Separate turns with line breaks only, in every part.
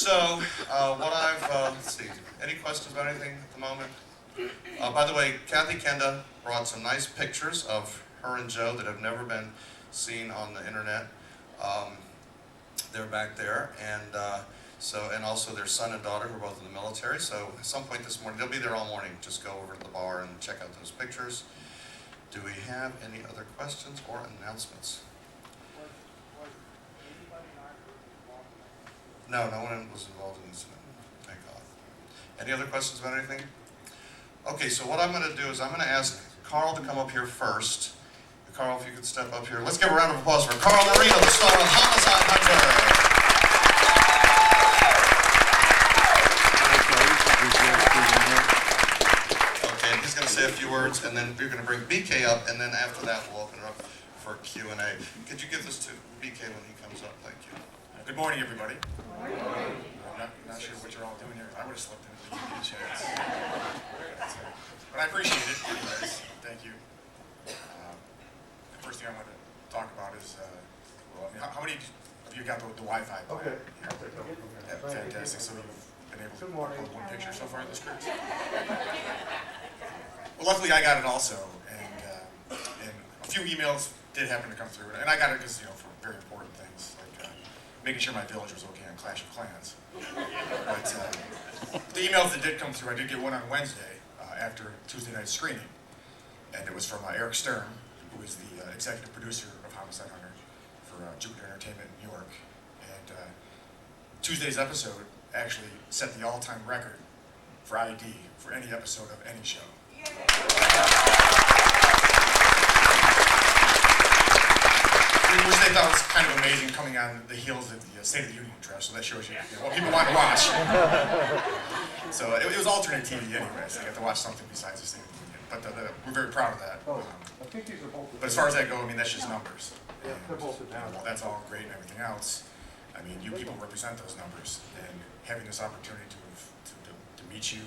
So, let's see, any questions about anything at the moment? By the way, Kathy Kenda brought some nice pictures of her and Joe that have never been seen on the internet. Um, they're back there, and also their son and daughter who are both in the military. So at some point this morning, they'll be there all morning. Just go over to the bar and check out those pictures. Do we have any other questions or announcements? No, no one was involved in this incident, thank God. Any other questions about anything? Okay, so what I'm going to do is I'm going to ask Carl to come up here first. Carl, if you could step up here. Let's give a round of applause for Carl Marino, the star of Homicide Hunter. Okay, and he's going to say a few words, and then we're going to bring BK up, and then after that we'll open it up for Q&A. Could you give this to BK when he comes up? Thank you.
Good morning, everybody. I'm not sure what you're all doing here. I would have slept in if you chance. But I appreciate it, anyways. Thank you. The first thing I want to talk about is, how many of you got the Wi-Fi?
Okay.
Yeah, fantastic. So you've been able to upload one picture so far of this cruise? Well, luckily I got it also, and a few emails did happen to come through, and I got it because, for very important things, like making sure my village was okay on Clash of Clans. But the emails that did come through, I did get one on Wednesday after Tuesday night's screening, and it was from Eric Stern, who is the executive producer of Homicide Hunter for Jupiter Entertainment in New York. And Tuesday's episode actually set the all-time record for ID for any episode of any show. Which they thought was kind of amazing, coming on the heels of the State of the Union address, so that shows you, what people want to watch. So it was alternate TV anyway, so you got to watch something besides the State of the Union. But we're very proud of that. But as far as that goes, that's just numbers. While that's all great and everything else, you people represent those numbers, and having this opportunity to meet you,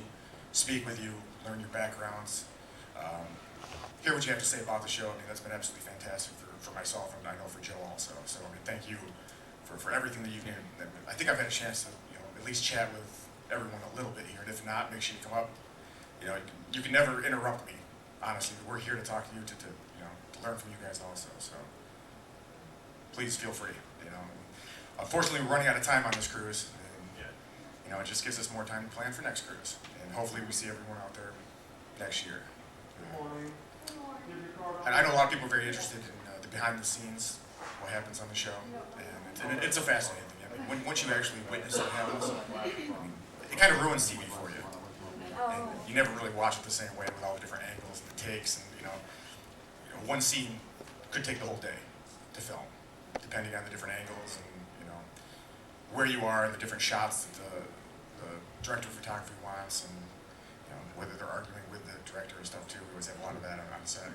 speak with you, learn your backgrounds, hear what you have to say about the show, that's been absolutely fantastic for myself, and I know for Joe also. So thank you for everything that you've done. I think I've had a chance to at least chat with everyone a little bit here, and if not, make sure you come up. You can never interrupt me, honestly. We're here to talk to you, to learn from you guys also. So please feel free. Unfortunately, we're running out of time on this cruise, and it just gives us more time to plan for next cruise, and hopefully we see everyone out there next year. And I know a lot of people are very interested in the behind the scenes, what happens on the show, and it's a fascinating thing. Once you actually witness what happens, it kind of ruins TV for you. And you never really watch it the same way with all the different angles and the takes, and one scene could take the whole day to film, depending on the different angles and where you are and the different shots that the director of photography wants, and whether they're arguing with the director and stuff too. We always have a lot of that on set.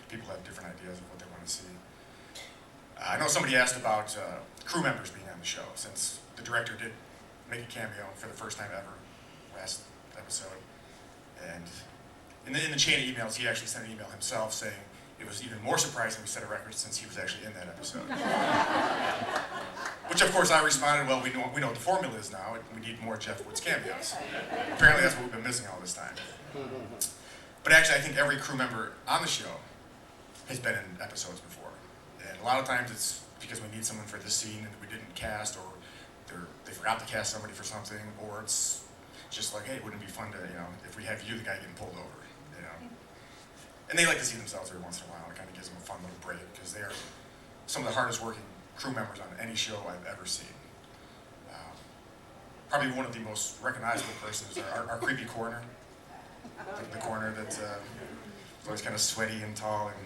People have different ideas of what they want to see. I know somebody asked about crew members being on the show, since the director did make a cameo for the first time ever last episode. And in the chain of emails, he actually sent an email himself saying it was even more surprising we set a record since he was actually in that episode. Which, of course, I responded, well, we know what the formula is now. We need more Jeff Woods cameos. Apparently that's what we've been missing all this time. But actually, I think every crew member on the show has been in episodes before. And a lot of times it's because we need someone for this scene and we didn't cast, or they forgot to cast somebody for something, or it's just like, hey, wouldn't it be fun to, if we have you, the guy getting pulled over, And they like to see themselves every once in a while. It kind of gives them a fun little break, because they are some of the hardest working crew members on any show I've ever seen. Probably one of the most recognizable persons is our creepy coroner. The coroner that's always kind of sweaty and tall, and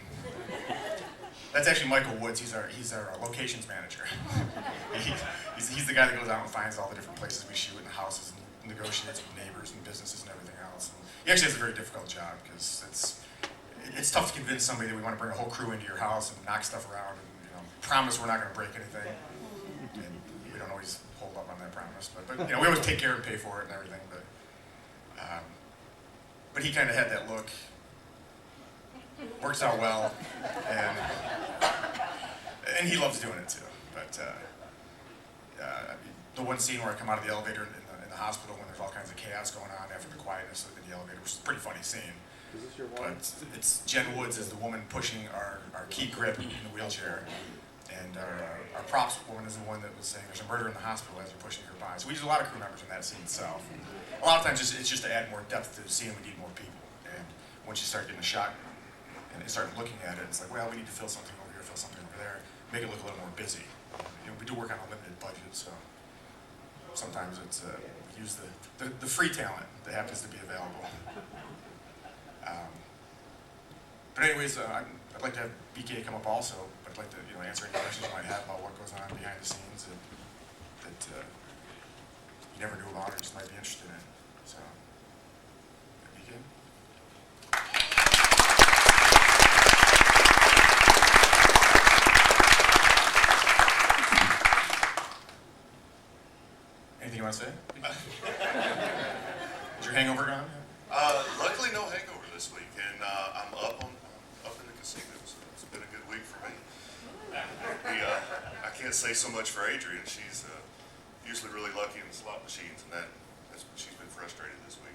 that's actually Michael Woods. He's our locations manager. He's the guy that goes out and finds all the different places we shoot in the houses and negotiates with neighbors and businesses and everything else. And he actually has a very difficult job, because it's tough to convince somebody that we want to bring a whole crew into your house and knock stuff around and promise we're not going to break anything. And we don't always hold up on that promise, but we always take care and pay for it and everything. But he kind of had that look. Works out well, and he loves doing it too. But the one scene where I come out of the elevator in the hospital when there's all kinds of chaos going on after the quietness in the elevator, which is a pretty funny scene. But it's Jen Woods is the woman pushing our key grip in the wheelchair. And our props woman is the one that was saying there's a murder in the hospital as they're pushing her by. So we use a lot of crew members in that scene itself. And a lot of times it's just to add more depth to the scene, we need more people. And once you start getting a shot and start looking at it, it's like, well, we need to fill something over here, fill something over there, make it look a little more busy. You know, we do work on a limited budget, so sometimes it's we use the free talent that happens to be available. But anyways, I'd like to have BK come up also. I'd like to answer any questions you might have about what goes on behind the scenes that you never knew about or just might be interested in. So, BK? Anything you want to say? Is your hangover gone?
Luckily, no hangover this week, and I'm up in the casino, so it's been a good week for me. I can't say so much for Adrian. She's usually really lucky in the slot machines, and she's been frustrated this week.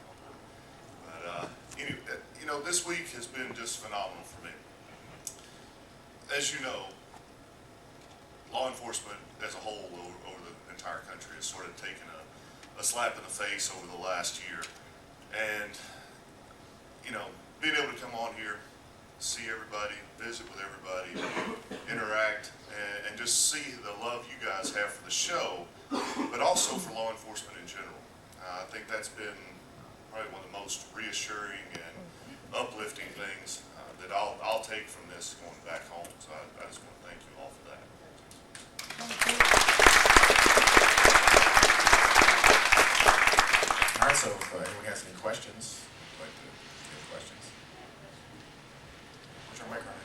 But anyway, this week has been just phenomenal for me. As you know, law enforcement as a whole over the entire country has sort of taken a slap in the face over the last year. And, being able to come on here, see everybody, visit with everybody, interact, and just see the love you guys have for the show, but also for law enforcement in general. I think that's been probably one of the most reassuring and uplifting things that I'll take from this going back home. So I just want to thank you all for that.
All right, so if anyone has any questions, I'd like to get questions. Where's our mic runner?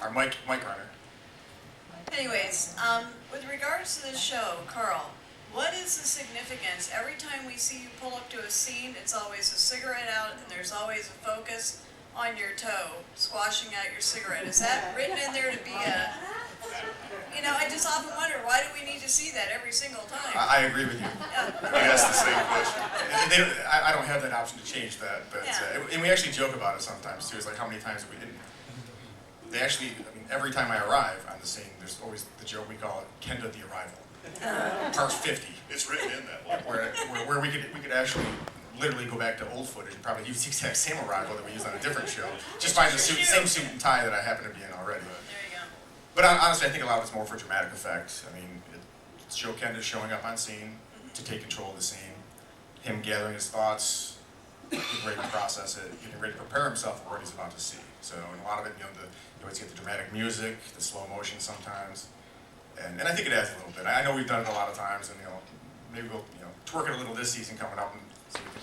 our mic runner.
Anyways, with regards to this show, Carl, what is the significance? Every time we see you pull up to a scene, it's always a cigarette out and there's always a focus on your toe, squashing out your cigarette. Is that written in there to be a... I just often wonder, why do we need to see that every single time?
I agree with you.
He asked the same question.
I don't have that option to change that, but and we actually joke about it sometimes too. It's like how many times we didn't. They actually, every time I arrive on the scene, there's always the joke we call it Kenda the Arrival, part 50.
It's written in that way.
Where we could actually literally go back to old footage and probably use the exact same arrival that we used on a different show. Just find the same suit and tie that I happen to be in already.
There you go.
But honestly, I think a lot of it's more for dramatic effect. I mean, it's Joe Kenda showing up on scene to take control of the scene, him gathering his thoughts, getting ready to process it, getting ready to prepare himself for what he's about to see. So, and a lot of it, you always get the dramatic music, the slow motion sometimes, and I think it adds a little bit. I know we've done it a lot of times, and maybe we'll twerk it a little this season coming up, and so we can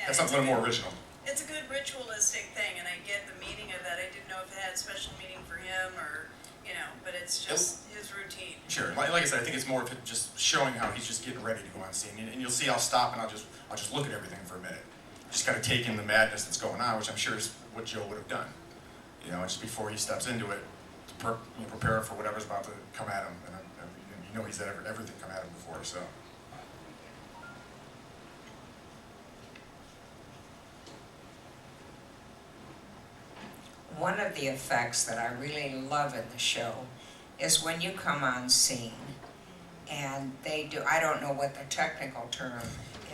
have something a little more original.
It's a good ritualistic thing, and I get the meaning of that. I didn't know if it had a special meaning for him or, but it's just his routine.
Sure. Like I said, I think it's more of just showing how he's just getting ready to go on scene. And you'll see I'll stop and I'll just look at everything for a minute. Just kind of take in the madness that's going on, which I'm sure is what Joe would have done. Just before he steps into it, to prepare him for whatever's about to come at him. And he's had everything come at him before, so.
One of the effects that I really love in the show is when you come on scene and they do, I don't know what the technical term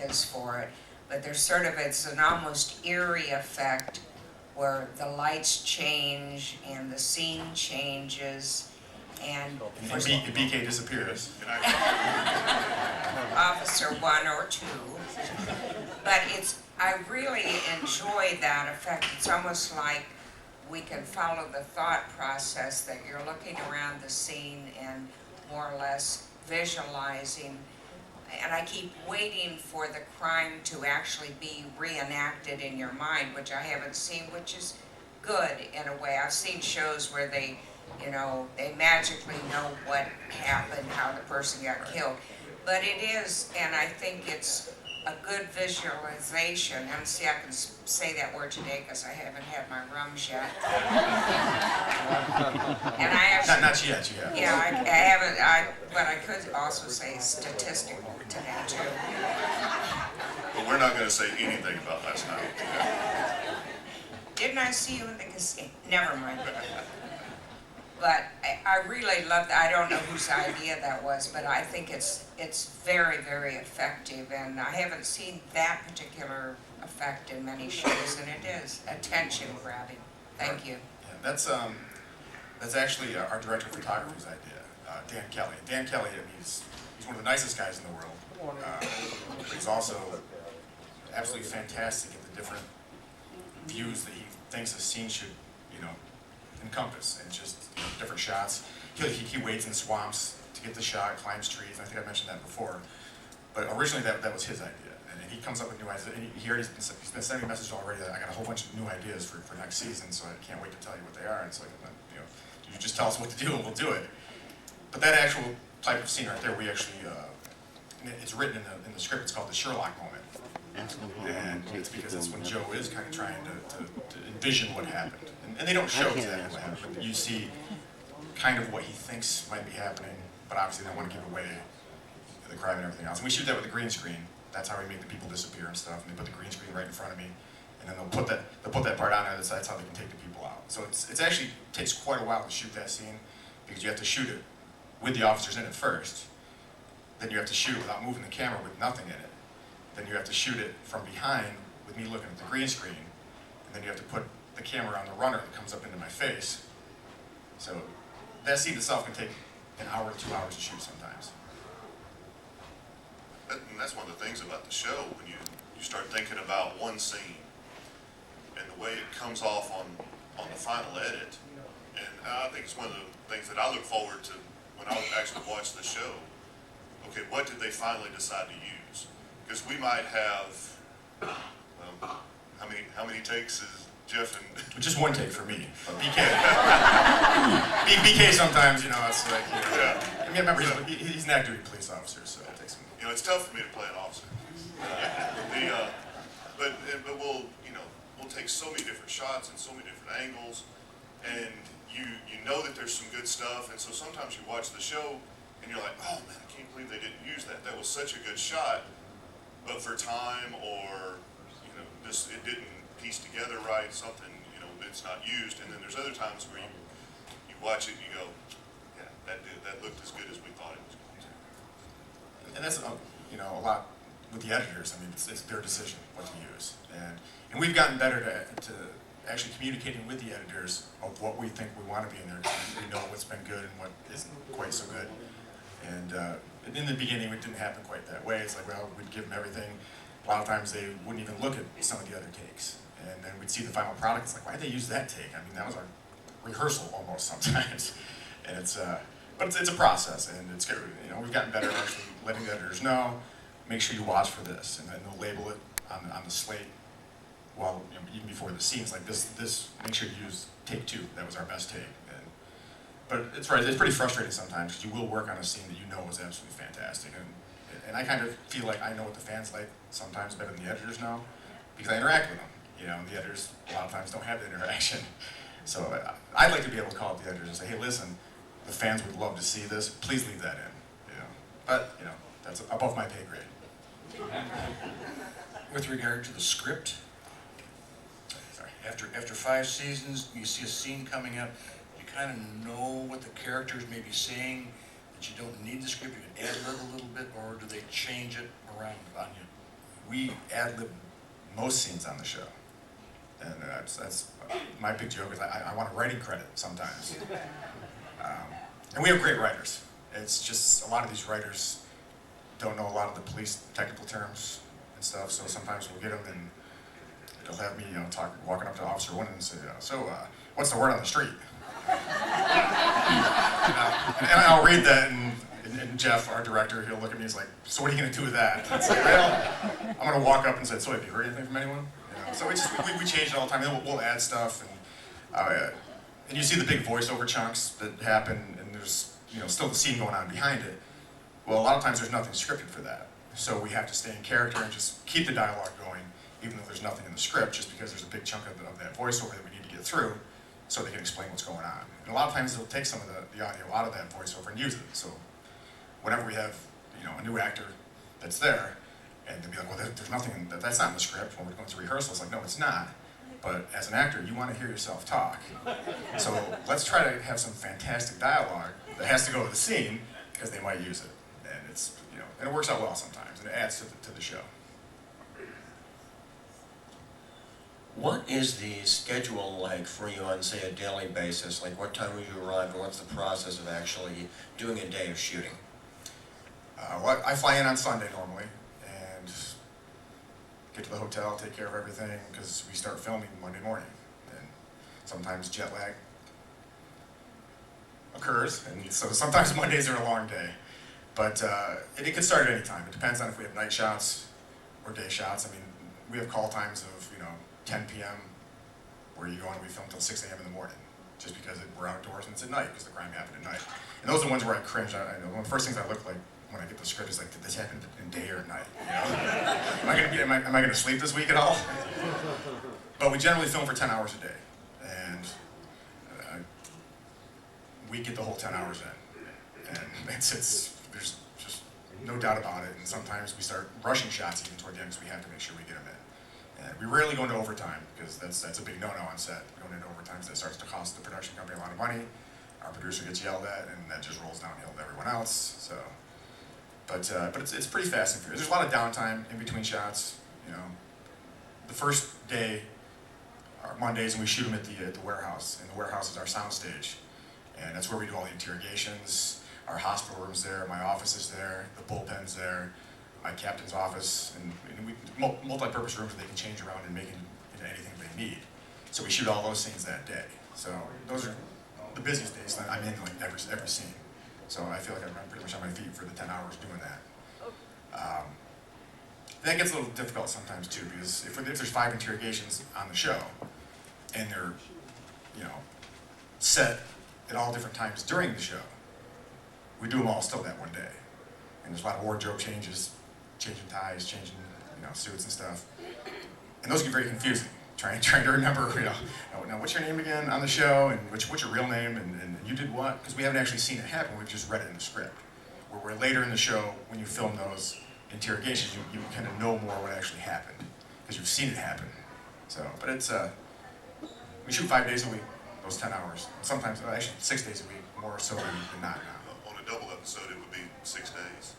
is for it, but there's it's an almost eerie effect where the lights change and the scene changes and
BK disappears.
Officer 1 or 2. But I really enjoy that effect. It's almost like we can follow the thought process that you're looking around the scene and more or less visualizing. And I keep waiting for the crime to actually be reenacted in your mind, which I haven't seen, which is good in a way. I've seen shows where they magically know what happened, how the person got killed. But it is, and I think it's a good visualization, and see, I can say that word today because I haven't had my rums yet. And I actually,
Not yet, you have.
yeah, I haven't, but I could also say statistical today too.
But we're not gonna say anything about last night.
Didn't I see you in the casino? Never mind. But I really love that. I don't know whose idea that was, but I think it's very, very effective, and I haven't seen that particular effect in many shows, and it is attention grabbing. Thank you.
Yeah, that's actually our director of photography's idea, Dan Kelly. Dan Kelly, I mean, he's one of the nicest guys in the world, but he's also absolutely fantastic at the different views that he thinks a scene should, encompass, and just different shots. He wades in swamps to get the shot, climbs trees. I think I mentioned that before, but originally that was his idea, and he comes up with new ideas. And he's been sending me messages already that I got a whole bunch of new ideas for next season, so I can't wait to tell you what they are. And it's like, you just tell us what to do and we'll do it. But that actual type of scene right there, we actually, it's written in the script. It's called the Sherlock moment. And it's because it's when Joe is kind of trying to envision what happened. And they don't show exactly what happened, but you see kind of what he thinks might be happening, but obviously they don't want to give away the crime and everything else. And we shoot that with a green screen. That's how we make the people disappear and stuff. And they put the green screen right in front of me, and then they'll put that part on there. That's how they can take the people out. So it's actually takes quite a while to shoot that scene, because you have to shoot it with the officers in it first. Then you have to shoot it without moving the camera with nothing in it. Then you have to shoot it from behind with me looking at the green screen, and then you have to put the camera on the runner that comes up into my face. So that scene itself can take an hour to 2 hours to shoot sometimes.
And that's one of the things about the show, when you start thinking about one scene and the way it comes off on the final edit. And I think it's one of the things that I look forward to when I actually watch the show. Okay, what did they finally decide to use? Because we might have, how many takes is Jeff and...
Just one take for me, but BK. BK sometimes, it's like,
Yeah.
I mean, remember, he's an active duty police officer, so it takes him.
It's tough for me to play an officer. But we'll take so many different shots and so many different angles, and you know that there's some good stuff, and so sometimes you watch the show and you're like, oh man, I can't believe they didn't use that. That was such a good shot, but for time or it didn't piece together right, something it's not used. And then there's other times where you watch it and you go, yeah, that looked as good as we thought it was going to.
And that's a lot with the editors. I mean, it's their decision what to use, and we've gotten better to actually communicating with the editors of what we think we want to be in there. We know what's been good and what isn't quite so good. And in the beginning, it didn't happen quite that way. It's like, well, we'd give them everything. A lot of times they wouldn't even look at some of the other takes, and then we'd see the final product. It's like, why did they use that take? I mean, that was our rehearsal almost sometimes. And but it's a process, and it's good. We've gotten better at actually letting the editors know. Make sure you watch for this, and then they'll label it on the slate. Well, even before the scenes, like this, make sure you use take 2. That was our best take. But it's right. It's pretty frustrating sometimes, because you will work on a scene that you know is absolutely fantastic, and I kind of feel like I know what the fans like sometimes better than the editors know, because I interact with them. And the editors a lot of times don't have the interaction. So I'd like to be able to call up the editors and say, hey, listen, the fans would love to see this. Please leave that in. But that's above my pay grade.
With regard to the script,
Sorry.
after 5 seasons, you see a scene coming up, you kind of know what the characters may be saying, that you don't need the script, you can ad-lib a little bit, or do they change it around on you?
We ad-lib most scenes on the show. And that's my big joke is I want a writing credit sometimes. And we have great writers. It's just a lot of these writers don't know a lot of the police technical terms and stuff, so sometimes we'll get them and they'll have me, walking up to Officer 1 and say, what's the word on the street? And I'll read that, and Jeff, our director, he'll look at me and he's like, so what are you going to do with that? It's like, well, I'm going to walk up and say, so have you heard anything from anyone? So we change it all the time, and then we'll add stuff, and you see the big voiceover chunks that happen, and there's still the scene going on behind it. Well, a lot of times there's nothing scripted for that. So we have to stay in character and just keep the dialogue going, even though there's nothing in the script, just because there's a big chunk of that voiceover that we need to get through so they can explain what's going on. And a lot of times they'll take some of the audio out of that voiceover and use it. So whenever we have, a new actor that's there, and they'll be like, well, there's nothing, that's not in the script. When we're going to rehearsal, it's like, no, it's not. But as an actor, you want to hear yourself talk. So let's try to have some fantastic dialogue that has to go with the scene, because they might use it. And it's, and it works out well sometimes, and it adds to the show.
What is the schedule like for you on, say, a daily basis? Like, what time would you arrive, and what's the process of actually doing a day of shooting?
Well, I fly in on Sunday normally, and get to the hotel, take care of everything, because we start filming Monday morning. And sometimes jet lag occurs, and so sometimes Mondays are a long day. But it can start at any time. It depends on if we have night shots or day shots. I mean, we have call times of, 10 p.m. where you go and we film till 6 a.m. in the morning, just because we're outdoors and it's at night, because the crime happened at night. And those are the ones where I cringe. I know one of the first things I look like when I get the script is like, did this happen in day or at night? Am I gonna sleep this week at all? But we generally film for 10 hours a day, and we get the whole 10 hours in, and there's just no doubt about it. And sometimes we start rushing shots even toward the end, because we have to make sure we get them in. And we rarely go into overtime, because that's a big no-no on set. Going into overtime, that starts to cost the production company a lot of money. Our producer gets yelled at, and that just rolls downhill to everyone else. So, but it's pretty fast and furious. There's a lot of downtime in between shots. The first day are Mondays, and we shoot them at the warehouse. And the warehouse is our soundstage, and that's where we do all the interrogations. Our hospital room's there, my office is there, the bullpen's there, my captain's office, and we multi-purpose rooms that they can change around and make it into anything they need. So we shoot all those scenes that day. So those are the busiest days that I'm in, like every scene. So I feel like I'm pretty much on my feet for the 10 hours doing that. That gets a little difficult sometimes too, because if there's 5 interrogations on the show, and they're, set at all different times during the show, we do them all still that one day. And there's a lot of wardrobe changes, changing ties, changing, suits and stuff. And those get very confusing, trying to remember, now what's your name again on the show, and what's your real name, and you did what? Because we haven't actually seen it happen, we've just read it in the script. Where later in the show, when you film those interrogations, you kind of know more what actually happened, because you've seen it happen. So, but it's, we shoot 5 days a week, those 10 hours. Sometimes, actually 6 days a week, more so than not now.
On a double episode, it would be 6 days.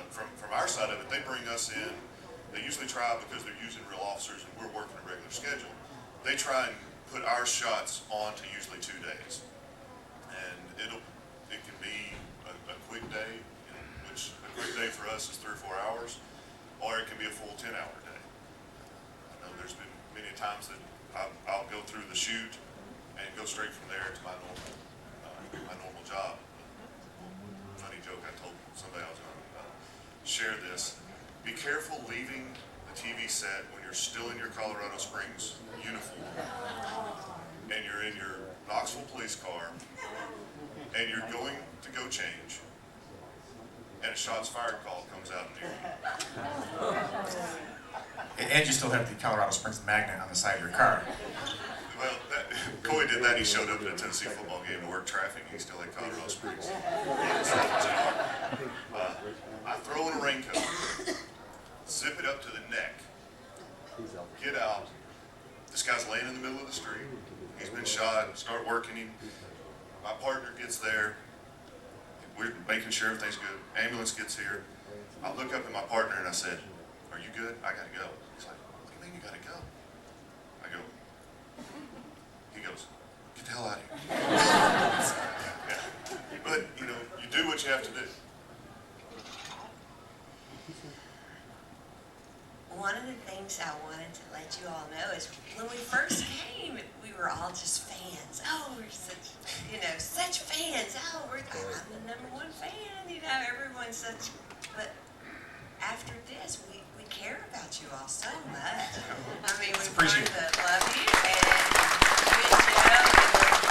From our side of it, they bring us in. They usually try, because they're using real officers and we're working a regular schedule, they try and put our shots on to usually 2 days. And it can be a quick day, which a quick day for us is 3 or 4 hours, or it can be a full 10-hour day. I know there's been many times that I'll go through the shoot and go straight from there to my normal job. Funny joke I told somebody I was going to share this. Be careful leaving the TV set when you're still in your Colorado Springs uniform and you're in your Knoxville police car and you're going to go change and a shots fired call comes out near you.
And you still have the Colorado Springs magnet on the side of your car.
Well, Coy did that. He showed up at a Tennessee football game to work traffic. He still had Colorado Springs. I throw in a raincoat, zip it up to the neck, get out. This guy's laying in the middle of the street. He's been shot. Start working him. My partner gets there. We're making sure everything's good. Ambulance gets here. I look up at my partner and I said, "Are you good? I gotta go." He's like, "What do you mean you gotta go?" I go. He goes, "Get the hell out of here." Yeah. But you do what you have to do.
One of the things I wanted to let you all know is when we first came, we were all just fans. Oh, we're such fans. Oh, I'm the #1 fan. Everyone's such. But after this, we care about you all so much. I mean, we want to love you, and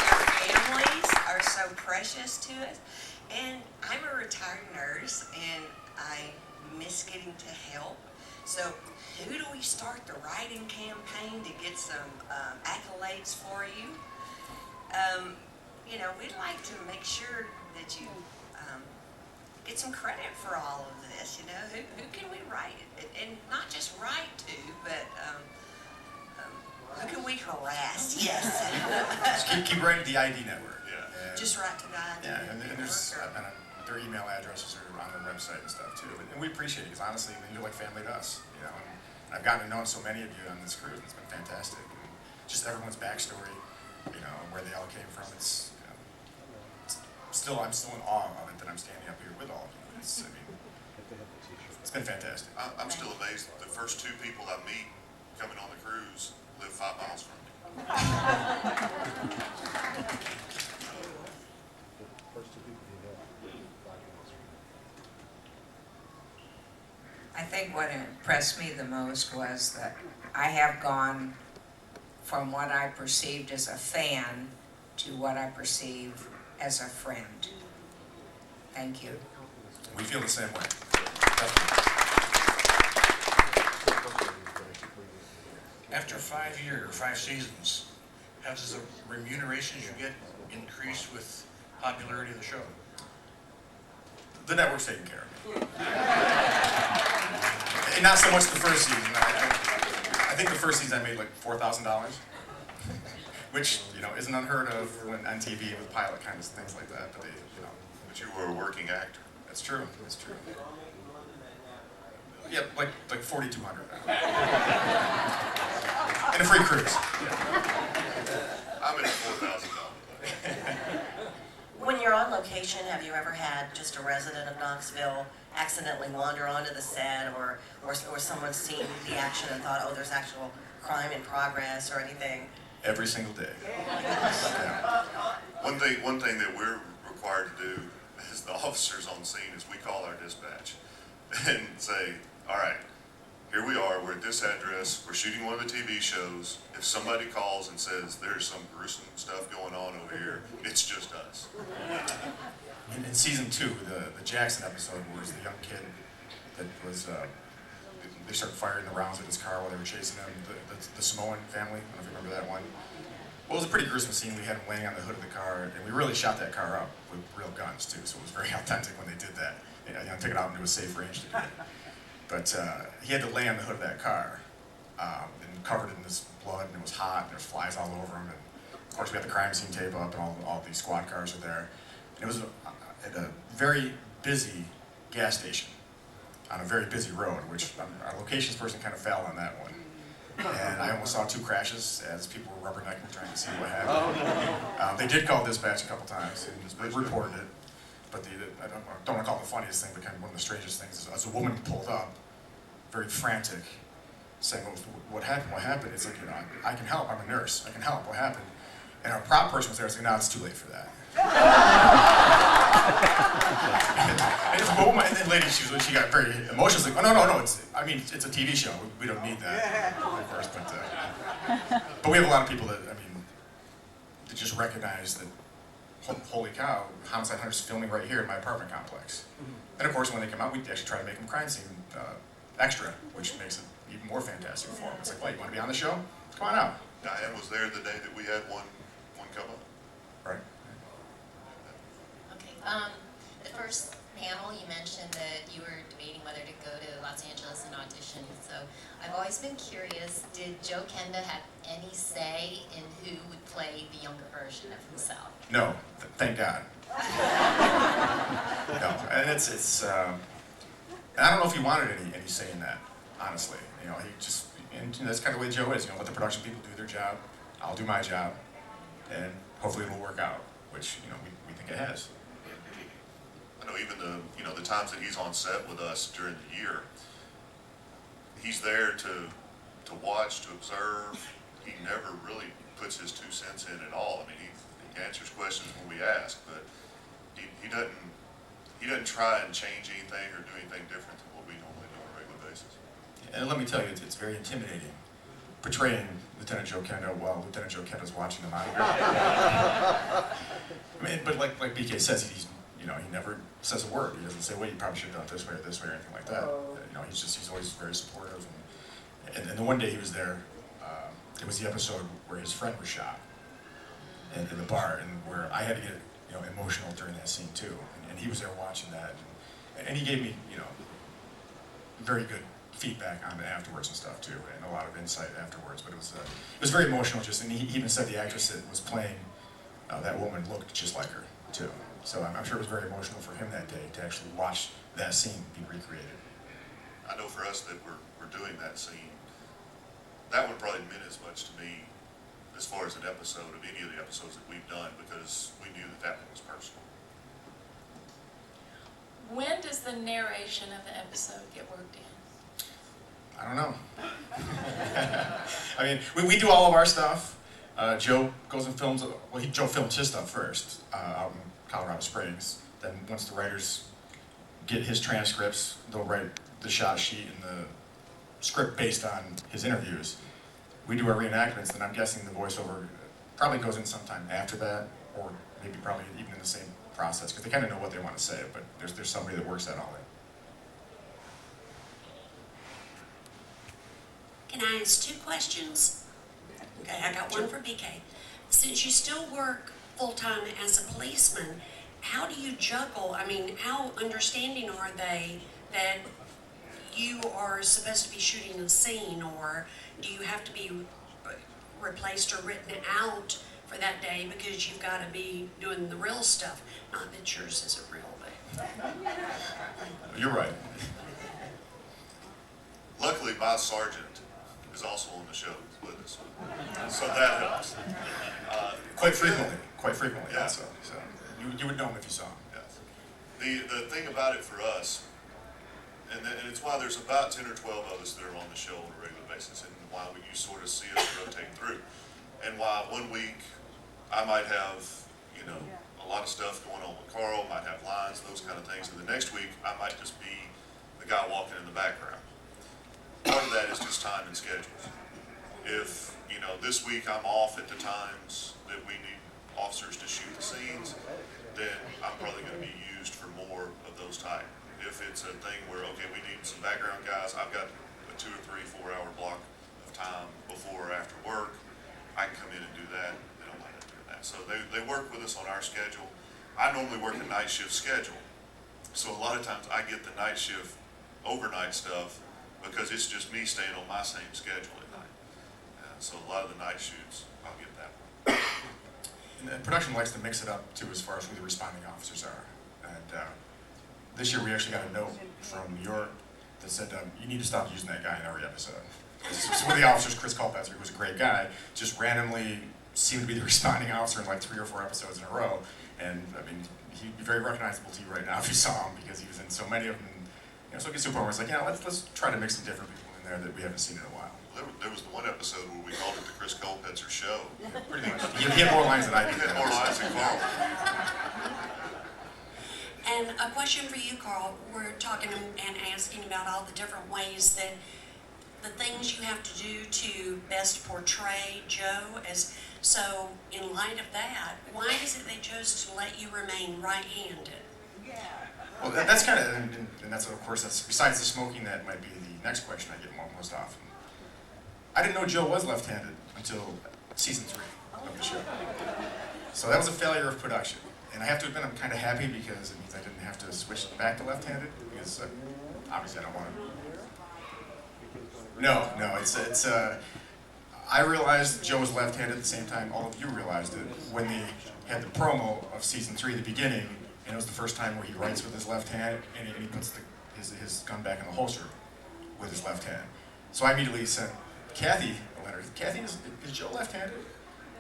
your families are so precious to us. And I'm a retired nurse, and I miss always getting to help. So who do we start the writing campaign to get some accolades for you? You know, we'd like to make sure that you get some credit for all of this. You know, who can we write it? And not just write to, but who can we harass? Yes.
Just keep writing to the ID network.
Yeah.
And-
Just write to the ID.
Yeah, and there's,
network.
their email addresses are on their website and stuff too. And we appreciate it, because honestly, I mean, you're like family to us, you know. And I've gotten to know so many of you on this cruise, and it's been fantastic. And just everyone's backstory, you know, where they all came from. It's, you know, I'm still in awe of it that I'm standing up here with all of you. It's, I mean, it's been fantastic.
I'm still amazed that the first two people I meet coming on the cruise live 5 miles from me.
I think what impressed me the most was that I have gone from what I perceived as a fan to what I perceive as a friend. Thank you.
We feel the same way. Definitely.
After 5 years, 5 seasons, has the remuneration you get increased with popularity of the show?
The network's taking care of it. And not so much the first season. I think the first season I made like $4,000, which, you know, isn't unheard of when on TV with pilot kind of things like that. But they, you know,
But you were a working actor.
that's true. That's true. Yeah, like $4,200 now. And a free cruise.
I'm at $4,000.
When you're on location, have you ever had just a resident of Knoxville accidentally wander onto the set, or someone seen the action and thought, oh, there's actual crime in progress or anything?
Every single day.
One thing that we're required to do as the officers on scene is we call our dispatch and say, all right, here we are, we're at this address, we're shooting one of the TV shows. If somebody calls and says there's some gruesome stuff going on over here, it's just us.
In season 2, the Jackson episode was the young kid that was, they started firing the rounds at his car while they were chasing him, the Samoan family. I don't know if you remember that one. Well, it was a pretty gruesome scene. We had him laying on the hood of the car, and we really shot that car up with real guns too, so it was very authentic when they did that. You know, took it out into a safe range to do it. But he had to lay on the hood of that car, and covered in this blood, and it was hot, and there was flies all over him. And of course, we had the crime scene tape up, and all these squad cars are there. And it was at a very busy gas station on a very busy road, which our locations person kind of fell on that one. And I almost saw 2 crashes as people were rubbernecking trying to see what happened. They did call dispatch a couple times and reported it. But I don't want to call it the funniest thing, but kind of one of the strangest things is as a woman pulled up, very frantic, saying, what happened? What happened? It's like, you know, I can help, I'm a nurse, I can help, what happened? And our prop person was there saying, no, it's too late for that. And then later she got very emotional, she's like, oh no, it's a TV show, we don't need that, of course, but we have a lot of people that, that just recognize that, holy cow, Homicide Hunter's filming right here in my apartment complex. And of course, when they come out, we actually try to make them crime scene extra, which makes it even more fantastic for them. It's like, well, you want to be on the show? Come on out.
Diane was there the day that we had one come up.
Right.
Okay. The first panel, you mentioned that you were debating whether to go to Los Angeles and audition. So I've always been curious, did Joe Kenda have any say in who would play the younger version of himself?
No, thank God. No, and it's and I don't know if he wanted any say in that, honestly. You know, he just, and that's kind of the way Joe is. You know, let the production people do their job. I'll do my job, and hopefully it'll work out, which, you know, we think it has.
I know even the times that he's on set with us during the year, he's there to watch, to observe. He never really puts his 2 cents in at all. I mean, he answers questions when we ask, but he doesn't try and change anything or do anything different than what we normally do on a regular basis.
And let me tell you, it's very intimidating portraying Lieutenant Joe Kenda while Lieutenant Joe Kenda's watching the monitor. I mean, but like BK says, he's he never says a word. He doesn't say, well, you probably should have done it this way or anything like that. He's always very supportive. And the one day he was there, it was the episode where his friend was shot in the bar, and where I had to get emotional during that scene too. And he was there watching that, and he gave me very good feedback on it afterwards and stuff too, and a lot of insight afterwards. But it was very emotional. And he even said the actress that was playing that woman looked just like her too. So I'm sure it was very emotional for him that day to actually watch that scene be recreated.
I know for us that we're doing that scene, that one probably meant as much to me as far as an episode of any of the episodes that we've done, because we knew that one was personal.
When does the narration of the episode get worked in?
I don't know. I mean, we do all of our stuff. Joe goes and films, Joe films his stuff first out in Colorado Springs. Then once the writers get his transcripts, they'll write the shot sheet and the script based on his interviews. We do our reenactments, and I'm guessing the voiceover probably goes in sometime after that, or maybe probably even in the same process, because they kind of know what they want to say, but there's somebody that works that all in.
Can I ask 2 questions? Okay, I got one for BK. Since you still work full-time as a policeman, how do you juggle, how understanding are they that you are supposed to be shooting a scene, or do you have to be replaced or written out for that day because you've got to be doing the real stuff? Not that yours isn't real, but...
You're right.
Luckily, my sergeant is also on the show with us, so that helps.
Quite frequently,
Yeah.
also. So you would know him if you saw him.
Yes. The thing about it for us, and it's why there's about 10 or 12 of us that are on the show on a regular basis, and why you sort of see us rotate through, and why one week I might have, a lot of stuff going on with Carl, might have lines, those kind of things, and the next week I might just be the guy walking in the background. Part of that is just time and schedules. If, this week I'm off at the times that we need officers to shoot the scenes, then I'm probably going to be used for more of those type. If it's a thing where, okay, we need some background guys, I've got a 2 or 3, 4 hour block of time before or after work, I can come in and do that. They don't mind doing that. So they work with us on our schedule. I normally work a night shift schedule. So a lot of times I get the night shift overnight stuff because it's just me staying on my same schedule at night. So a lot of the night shoots, I'll get that one.
And production likes to mix it up too, as far as who the responding officers are. And this year we actually got a note from New York that said, you need to stop using that guy in every episode. So one of the officers, Chris Culpetzer, who was a great guy, just randomly seemed to be the responding officer in like 3 or 4 episodes in a row. And he'd be very recognizable to you right now if you saw him, because he was in so many of them. So it gets to a point where it's like, let's try to mix some different people in there that we haven't seen in a while.
There was the one episode where we called it the Chris Culpetzer Show.
Pretty much. He had more lines than I did.
He had more lines than Carl.
And a question for you, Carl. We're talking and asking about all the different ways that the things you have to do to best portray Joe. So in light of that, why is it they chose to let you remain right-handed?
Well, that's kind of, and that's, of course, that's besides the smoking, that might be the next question I get most often. I didn't know Joe was left-handed until season 3 of the show. So that was a failure of production. And I have to admit, I'm kind of happy, because it means I didn't have to switch back to left-handed, because obviously I don't want to. No, it's I realized Joe was left-handed at the same time all of you realized it when they had the promo of season 3 at the beginning, and it was the first time where he writes with his left hand and he puts his gun back in the holster with his left hand. So I immediately sent Kathy a letter. Kathy, is Joe left-handed?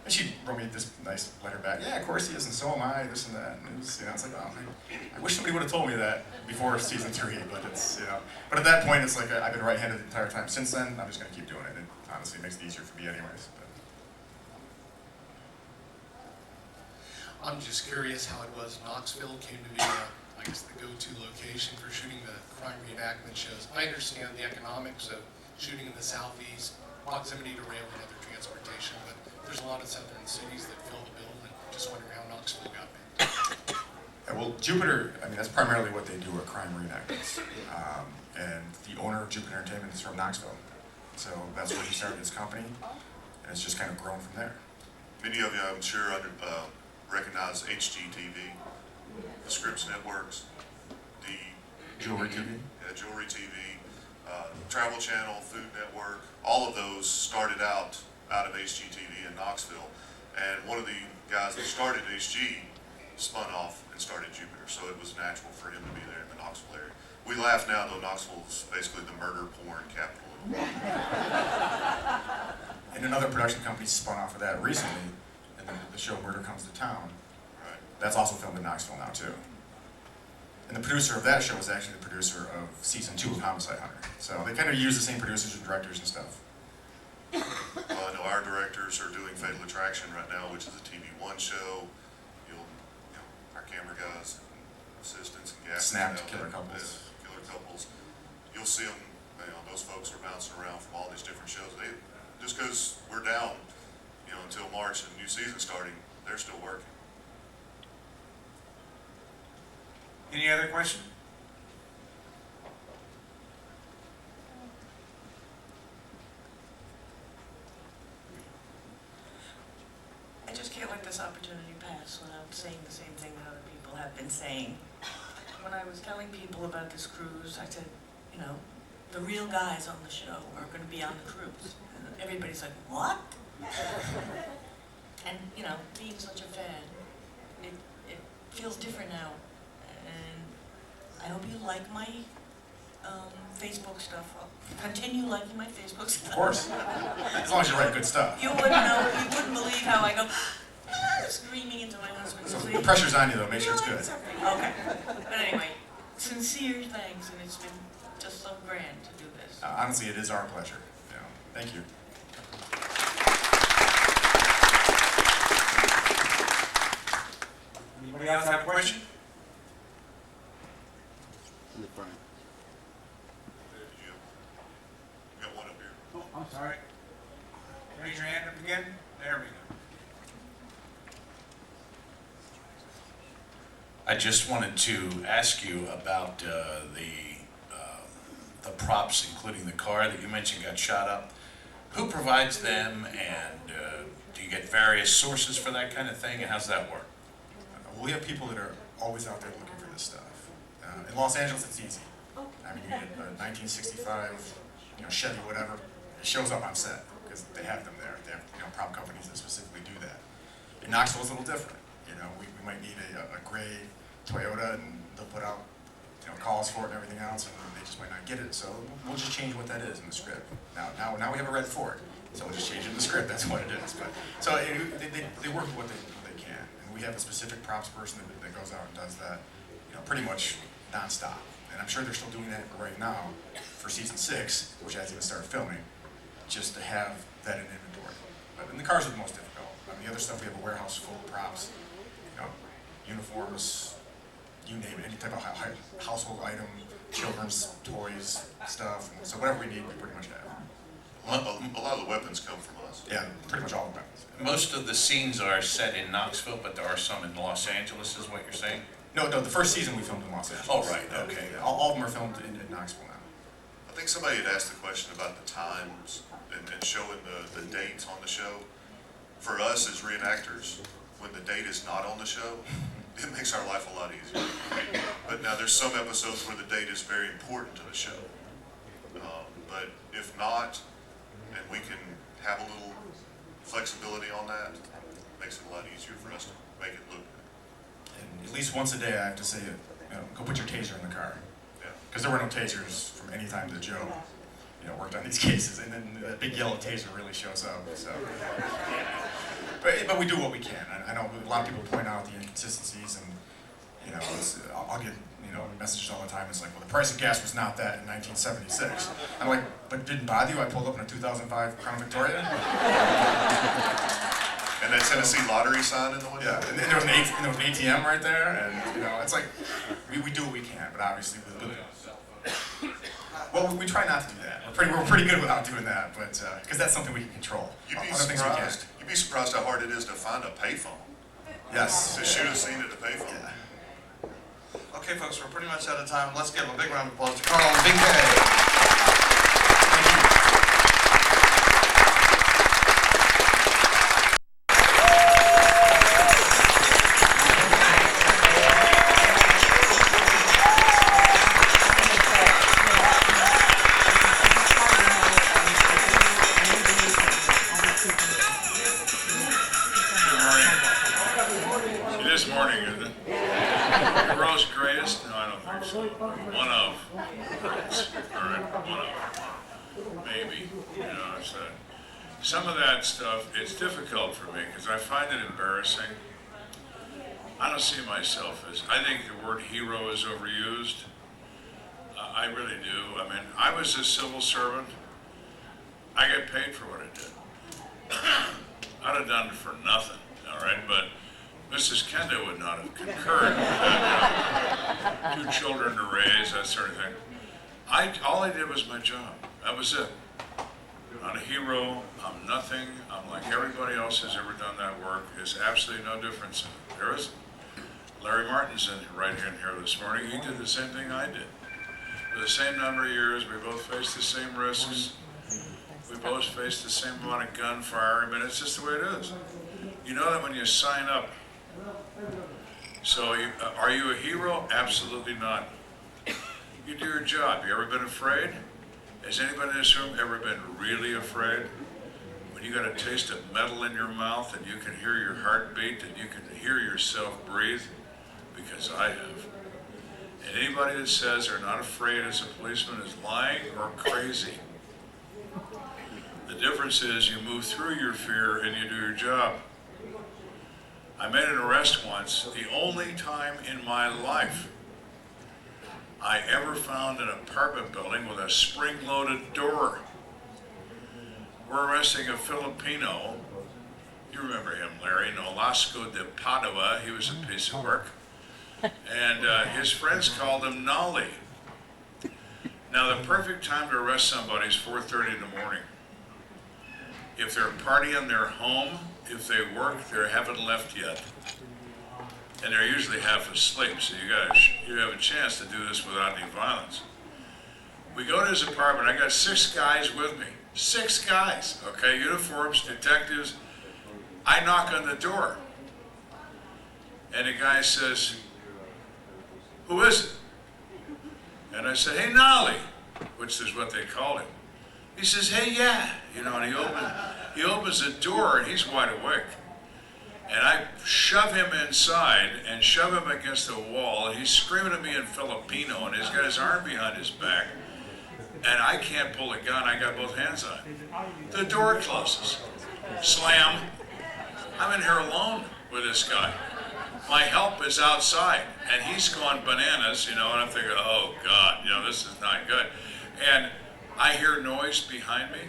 And she wrote me this nice letter back. Yeah, of course he is, and so am I, this and that. And it was, it's like, oh, I wish somebody would have told me that before season 3, but it's, But at that point, it's like I've been right-handed the entire time. Since then, I'm just going to keep doing it. It honestly makes it easier for me anyways.
I'm just curious how it was Knoxville came to be, I guess, the go-to location for shooting the crime reenactment shows. I understand the economics of shooting in the southeast, proximity to rail and other transportation, but there's a lot of southern cities that fill the bill, and just wondering how Knoxville got made.
Well, Jupiter, I mean, that's primarily what they do at crime reenactments. And the owner of Jupiter Entertainment is from Knoxville. So that's where he started his company, and it's just kind of grown from there.
Many of you, I'm sure, recognize HGTV, the Scripps Networks, the
Jewelry TV?
Yeah, Jewelry TV, Travel Channel, Food Network, all of those started out of HGTV in Knoxville. And one of the guys that started HG spun off and started Jupiter, so it was natural for him to be there in the Knoxville area. We laugh now, though Knoxville is basically the murder porn capital of the world.
And another production company spun off of that recently, and the show Murder Comes to Town.
Right.
That's also filmed in Knoxville now, too. And the producer of that show is actually the producer of season 2 of Homicide Hunter. So they kind of use the same producers and directors and stuff.
Well, I know our directors are doing Fatal Attraction right now, which is a TV1 show. Our camera guys, and assistants, and gas.
Snapped, Killer Couples.
Killer Couples. You'll see them. Those folks are bouncing around from all these different shows. Just because we're down, until March and new season starting, they're still working.
Any other question?
I just can't let this opportunity pass without saying the same thing that other people have been saying. When I was telling people about this cruise, I said, the real guys on the show are going to be on the cruise. And everybody's like, what? And, being such a fan, it feels different now. And I hope you like my Facebook stuff. I'll continue liking my Facebook stuff.
Of course. As long as you write good stuff.
You wouldn't believe how I go screaming into my husband's
So
sleep.
the pressure's on you, though. Make sure it's good.
Okay. But anyway, sincere thanks, and it's been just so grand to do this.
Honestly, it is our pleasure. Thank you.
Anybody else have a question?
You got one up here.
Oh, I'm sorry. Raise your hand up again. There we go.
I just wanted to ask you about the props, including the car that you mentioned got shot up. Who provides them, and do you get various sources for that kind of thing, and how's that work?
We have people that are always out there looking for this stuff. In Los Angeles, it's easy. I mean, you get a 1965, Chevy, whatever. It shows up on set because they have them there. They have prop companies that specifically do that. In Knoxville, it's a little different. We might need a gray Toyota, and they'll put out calls for it and everything else, and they just might not get it. So we'll just change what that is in the script. Now we have a red Ford, so we'll just change it in the script. That's what it is. But so they work with what they can, and we have a specific props person that goes out and does that, pretty much nonstop. And I'm sure they're still doing that right now for season 6, which hasn't even started filming, just to have that in inventory. But the cars are the most difficult. The other stuff, we have a warehouse full of props, uniforms, you name it, any type of household item, children's toys, stuff. So whatever we need, we pretty much have.
A lot of the weapons come from us.
Yeah, pretty much all the weapons.
Most of the scenes are set in Knoxville, but there are some in Los Angeles, is what you're saying?
No, the first season we filmed in Los Angeles.
Oh, right, okay.
All of them are filmed in Knoxville now.
I think somebody had asked the question about the times and showing the dates on the show. For us as reenactors, when the date is not on the show, it makes our life a lot easier. But now there's some episodes where the date is very important to the show. But if not, and we can have a little flexibility on that, it makes it a lot easier for us to make it look good.
And at least once a day I have to say, go put your taser in the car.
Yeah.
Because there were no tasers from any time that Joe, worked on these cases, and then that big yellow taser really shows up. So, but we do what we can. I know a lot of people point out the inconsistencies, and I'll get messages all the time. It's like, well, the price of gas was not that in 1976. I'm like, but it didn't bother you? I pulled up in a 2005 Crown Victoria.
And that Tennessee lottery sign in the window.
Yeah, and there was an ATM right there, and it's like we do what we can, but obviously well, we try not to do that. We're pretty good without doing that, but because that's something we can control.
You'd be
Other things we can't.
surprised. You'd be surprised how hard it is to find a payphone.
Yes.
To shoot a scene at the payphone.
Yeah.
Okay, folks, we're pretty much out of time. Let's give a big round of applause to Carl and BK.
This morning, isn't it? The world's greatest? No, I don't think so. One of. All right, one of. Maybe. You know, it's some of that stuff, it's difficult for me because I find it embarrassing. I don't see myself as, I think the word hero is overused. I really do. I mean, I was a civil servant. I get paid for what I did. I'd have done it for nothing, all right? But Mrs. Kenda would not have concurred with that. 2 children to raise, that sort of thing. All I did was my job. That was it. I'm not a hero. I'm nothing. I'm like everybody else who's ever done that work. There's absolutely no difference in it. There isn't. Larry Martin's right in here this morning. He did the same thing I did. For the same number of years, we both faced the same risks. We both faced the same amount of gunfire. I mean, it's just the way it is. You know that when you sign up. So, are you a hero? Absolutely not. You do your job. You ever been afraid? Has anybody in this room ever been really afraid? When you got a taste of metal in your mouth and you can hear your heartbeat and you can hear yourself breathe? Because I have. And anybody that says they're not afraid as a policeman is lying or crazy. The difference is you move through your fear and you do your job. I made an arrest once, the only time in my life I ever found an apartment building with a spring-loaded door. We're arresting a Filipino. You remember him, Larry, Nolasco de Padua. He was a piece of work. And his friends called him Nolly. Now, the perfect time to arrest somebody is 4:30 in the morning. If they're partying, they're home. If they work, they haven't left yet. And they're usually half asleep, so you have a chance to do this without any violence. We go to his apartment. I got 6 guys with me. 6 guys, okay, uniforms, detectives. I knock on the door. And the guy says, "Who is it?" And I said, "Hey, Nolly," which is what they called him. He says, "Hey, yeah," you know, and he opens the door and he's wide awake. And I shove him inside and shove him against the wall, and he's screaming at me in Filipino, and he's got his arm behind his back, and I can't pull a gun. I got both hands on it. The door closes. Slam. I'm in here alone with this guy. My help is outside, and he's going bananas, you know, and I'm thinking, oh, God, you know, this is not good. And I hear noise behind me,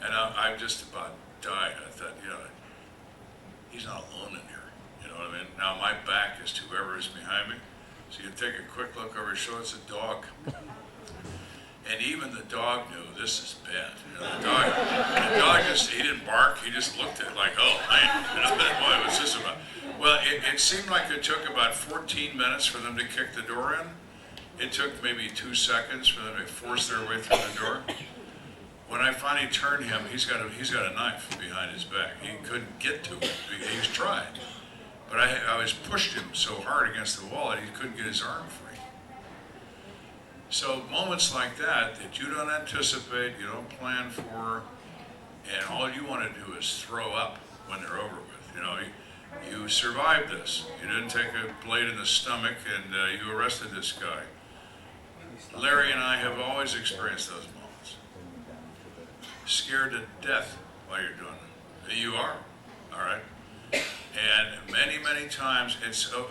and I just about died. I thought, you know, he's not alone in here, you know what I mean? Now my back is to whoever is behind me, so you take a quick look over his shoulder, it's a dog. And even the dog knew this is bad. You know, the dog just, he didn't bark, he just looked at it like, oh, man, you know, boy, what's this about? Well, it seemed like it took about 14 minutes for them to kick the door in. It took maybe 2 seconds for them to force their way through the door. When I finally turned him, he's got a knife behind his back. He couldn't get to it. He's tried. But I was pushed him so hard against the wall that he couldn't get his arm free. So moments like that you don't anticipate, you don't plan for, and all you want to do is throw up when they're over with. You know, you survived this. You didn't take a blade in the stomach and you arrested this guy. Larry and I have always experienced those moments. Scared to death while you're doing it. You are, all right? And many, many times,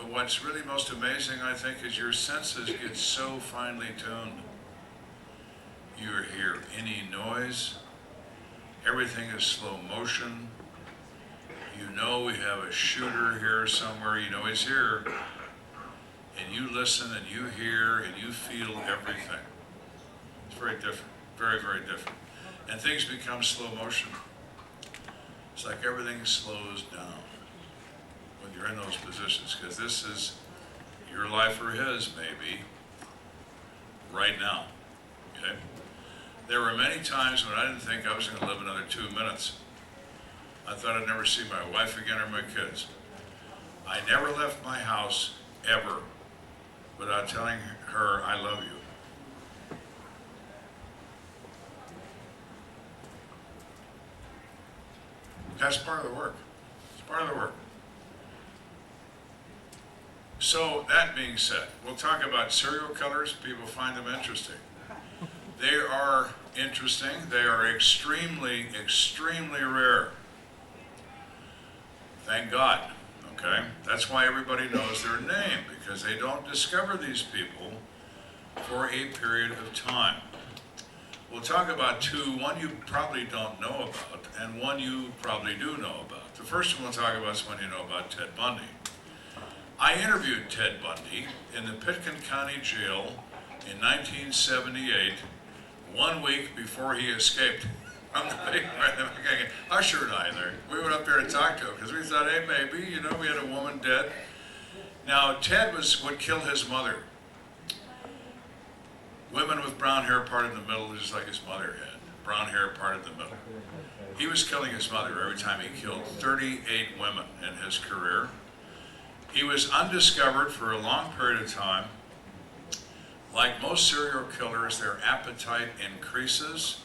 what's really most amazing, I think, is your senses get so finely tuned. You hear any noise, everything is slow motion. You know we have a shooter here somewhere, you know he's here. And you listen and you hear and you feel everything. It's very different, very, very different. And things become slow motion. It's like everything slows down when you're in those positions, because this is, your life or his maybe, right now, okay? There were many times when I didn't think I was going to live another 2 minutes. I thought I'd never see my wife again or my kids. I never left my house, ever, without telling her I love you. That's part of the work. It's part of the work. So, that being said, we'll talk about serial killers. People find them interesting. They are interesting. They are extremely, extremely rare. Thank God, okay? That's why everybody knows their name, because they don't discover these people for a period of time. We'll talk about two, one you probably don't know about, and one you probably do know about. The first one we'll talk about is one you know about, Ted Bundy. I interviewed Ted Bundy in the Pitkin County Jail in 1978, 1 week before he escaped from the big Usher and I there. We went up there to talk to him because we thought, hey, maybe, you know, we had a woman dead. Now, Ted would kill his mother. Women with brown hair parted in the middle, just like his mother had. Brown hair parted in the middle. He was killing his mother every time he killed 38 women in his career. He was undiscovered for a long period of time. Like most serial killers, their appetite increases.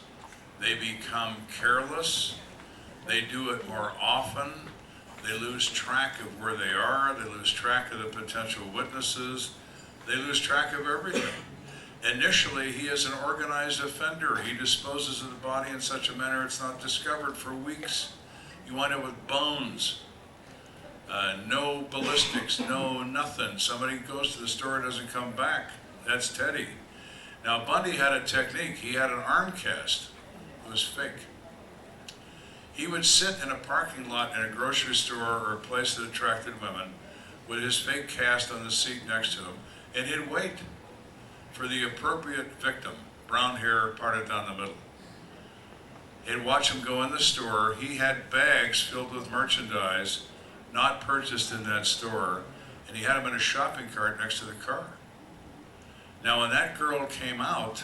They become careless. They do it more often. They lose track of where they are. They lose track of the potential witnesses. They lose track of everything. Initially, he is an organized offender. He disposes of the body in such a manner it's not discovered for weeks. You wind up with bones. No ballistics, no nothing. Somebody goes to the store and doesn't come back. That's Teddy. Now, Bundy had a technique. He had an arm cast. It was fake. He would sit in a parking lot in a grocery store or a place that attracted women with his fake cast on the seat next to him, and he'd wait for the appropriate victim, brown hair parted down the middle. He'd watch him go in the store. He had bags filled with merchandise not purchased in that store, and he had them in a shopping cart next to the car. Now, when that girl came out,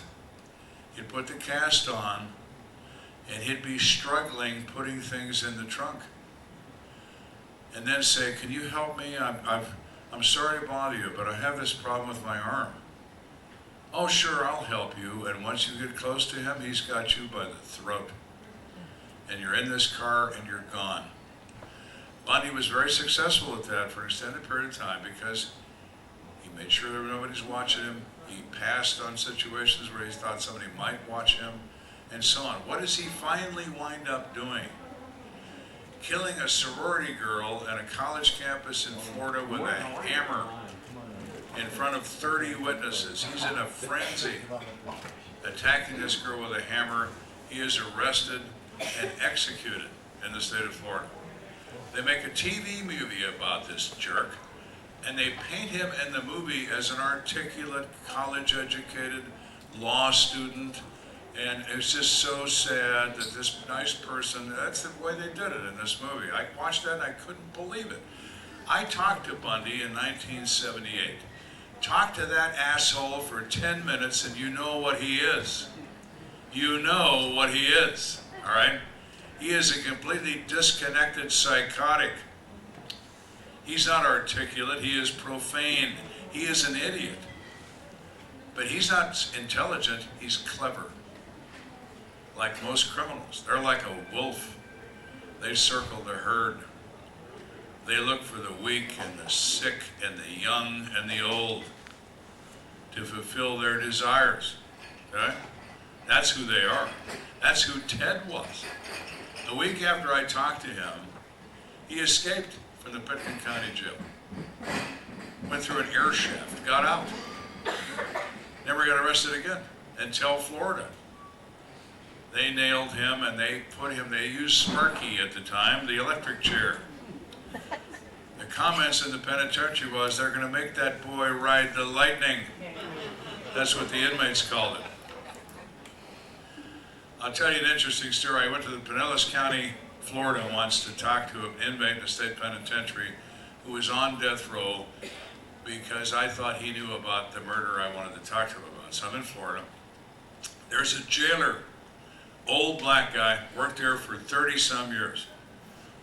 he'd put the cast on, and he'd be struggling putting things in the trunk. And then say, can you help me? I'm sorry to bother you, but I have this problem with my arm. Oh, sure, I'll help you. And once you get close to him, he's got you by the throat. And you're in this car and you're gone. Bundy was very successful at that for an extended period of time because he made sure that nobody's watching him. He passed on situations where he thought somebody might watch him, and so on. What does he finally wind up doing? Killing a sorority girl at a college campus in Florida with a hammer in front of 30 witnesses. He's in a frenzy, attacking this girl with a hammer. He is arrested and executed in the state of Florida. They make a TV movie about this jerk, and they paint him in the movie as an articulate, college-educated law student, and it's just so sad that this nice person, that's the way they did it in this movie. I watched that and I couldn't believe it. I talked to Bundy in 1978. Talk to that asshole for 10 minutes and you know what he is. You know what he is, all right? He is a completely disconnected psychotic. He's not articulate, he is profane. He is an idiot. But he's not intelligent, he's clever. Like most criminals. They're like a wolf. They circle the herd. They look for the weak and the sick and the young and the old to fulfill their desires. Okay? That's who they are. That's who Ted was. The week after I talked to him, he escaped from the Pitkin County Jail. Went through an air shaft, got out. Never got arrested again until Florida. They nailed him and they used Sparky at the time, the electric chair. The comments in the penitentiary was, they're gonna make that boy ride the lightning. That's what the inmates called it. I'll tell you an interesting story. I went to the Pinellas County, Florida once to talk to an inmate in the state penitentiary who was on death row because I thought he knew about the murder I wanted to talk to him about. So I'm in Florida. There's a jailer, old black guy, worked there for 30-some years,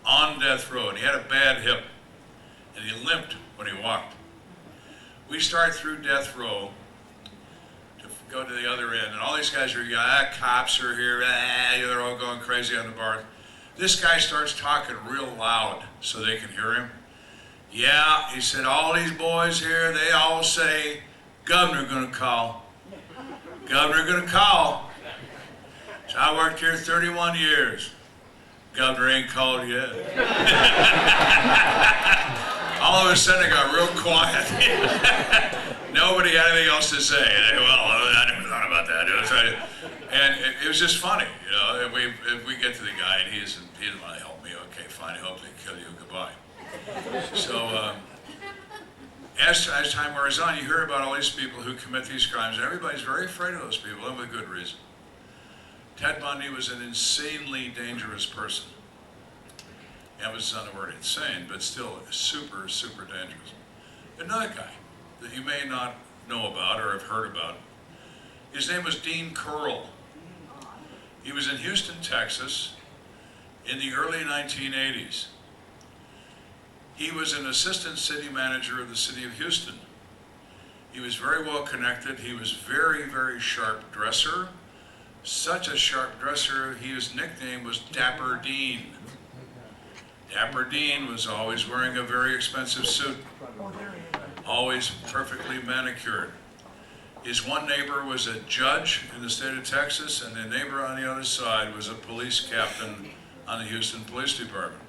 on death row, and he had a bad hip, and he limped when he walked. We start through death row to go to the other end, and all these guys are, cops are here, they're all going crazy on the bar. This guy starts talking real loud so they can hear him. Yeah, he said, all these boys here, they all say, governor gonna call. Governor gonna call. So I worked here 31 years. Governor ain't called yet. All of a sudden it got real quiet. Nobody had anything else to say. Well, I never thought about that. And it was just funny, you know. If we get to the guy and he doesn't want to help me, okay, fine, I hope they kill you, goodbye. So as time wears on, you hear about all these people who commit these crimes, and everybody's very afraid of those people, and with good reason. Ted Bundy was an insanely dangerous person. Emphasis on the word insane, but still super, super dangerous. Another guy that you may not know about or have heard about, his name was Dean Curl. He was in Houston, Texas in the early 1980s. He was an assistant city manager of the city of Houston. He was very well connected. He was very, very sharp dresser. Such a sharp dresser, his nickname was Dapper Dean. Dapper Dean was always wearing a very expensive suit, always perfectly manicured. His one neighbor was a judge in the state of Texas, and the neighbor on the other side was a police captain on the Houston Police Department.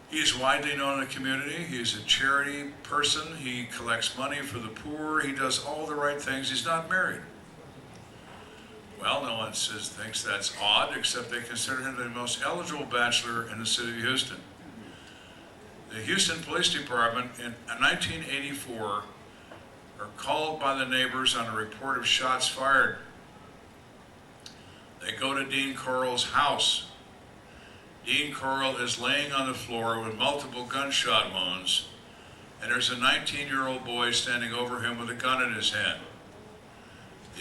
He is widely known in the community. He is a charity person. He collects money for the poor. He does all the right things. He's not married. Well, no one thinks that's odd, except they consider him the most eligible bachelor in the city of Houston. The Houston Police Department in 1984 are called by the neighbors on a report of shots fired. They go to Dean Corll's house. Dean Corll is laying on the floor with multiple gunshot wounds, and there's a 19-year-old boy standing over him with a gun in his hand.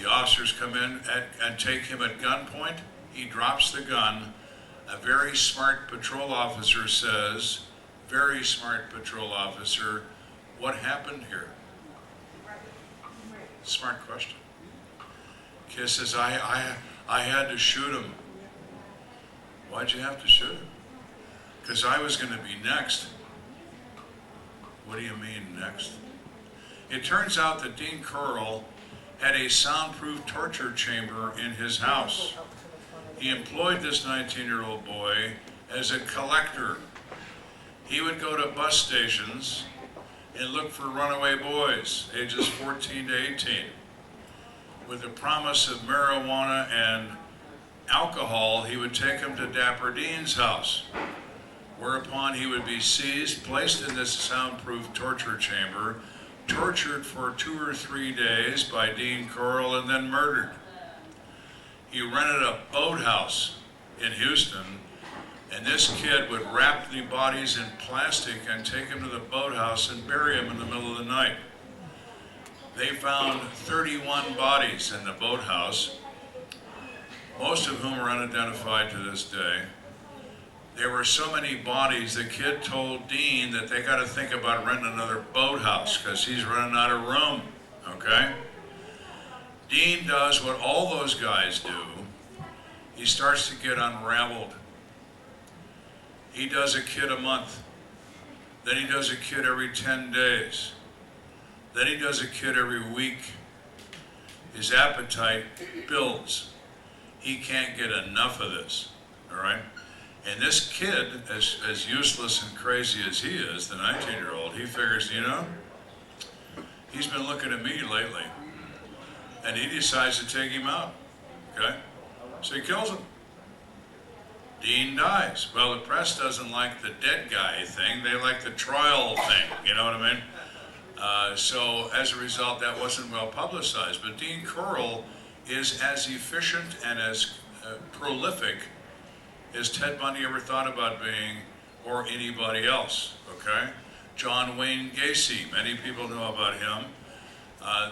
The officers come in and take him at gunpoint. He drops the gun. A very smart patrol officer says, very smart patrol officer, what happened here? Smart question. Kid says, I had to shoot him. Why'd you have to shoot him? Because I was going to be next. What do you mean, next? It turns out that Dean Curl had a soundproof torture chamber in his house. He employed this 19-year-old boy as a collector. He would go to bus stations and look for runaway boys, ages 14 to 18, with the promise of marijuana and alcohol. He would take them to Dapper Dean's house, whereupon he would be seized, placed in this soundproof torture chamber, tortured for 2 or 3 days by Dean Curl, and then murdered. He rented a boathouse in Houston, and this kid would wrap the bodies in plastic and take them to the boathouse and bury them in the middle of the night. They found 31 bodies in the boathouse, most of whom are unidentified to this day. There were so many bodies, the kid told Dean that they got to think about renting another boathouse because he's running out of room, okay? Dean does what all those guys do. He starts to get unraveled. He does a kid a month. Then he does a kid every 10 days. Then he does a kid every week. His appetite builds. He can't get enough of this, all right? And this kid, as useless and crazy as he is, the 19-year-old, he figures, you know, he's been looking at me lately. And he decides to take him out, okay? So he kills him. Dean dies. Well, the press doesn't like the dead guy thing. They like the trial thing, you know what I mean? So as a result, that wasn't well publicized. But Dean Curl is as efficient and as prolific as Ted Bundy ever thought about being, or anybody else, okay? John Wayne Gacy. Many people know about him.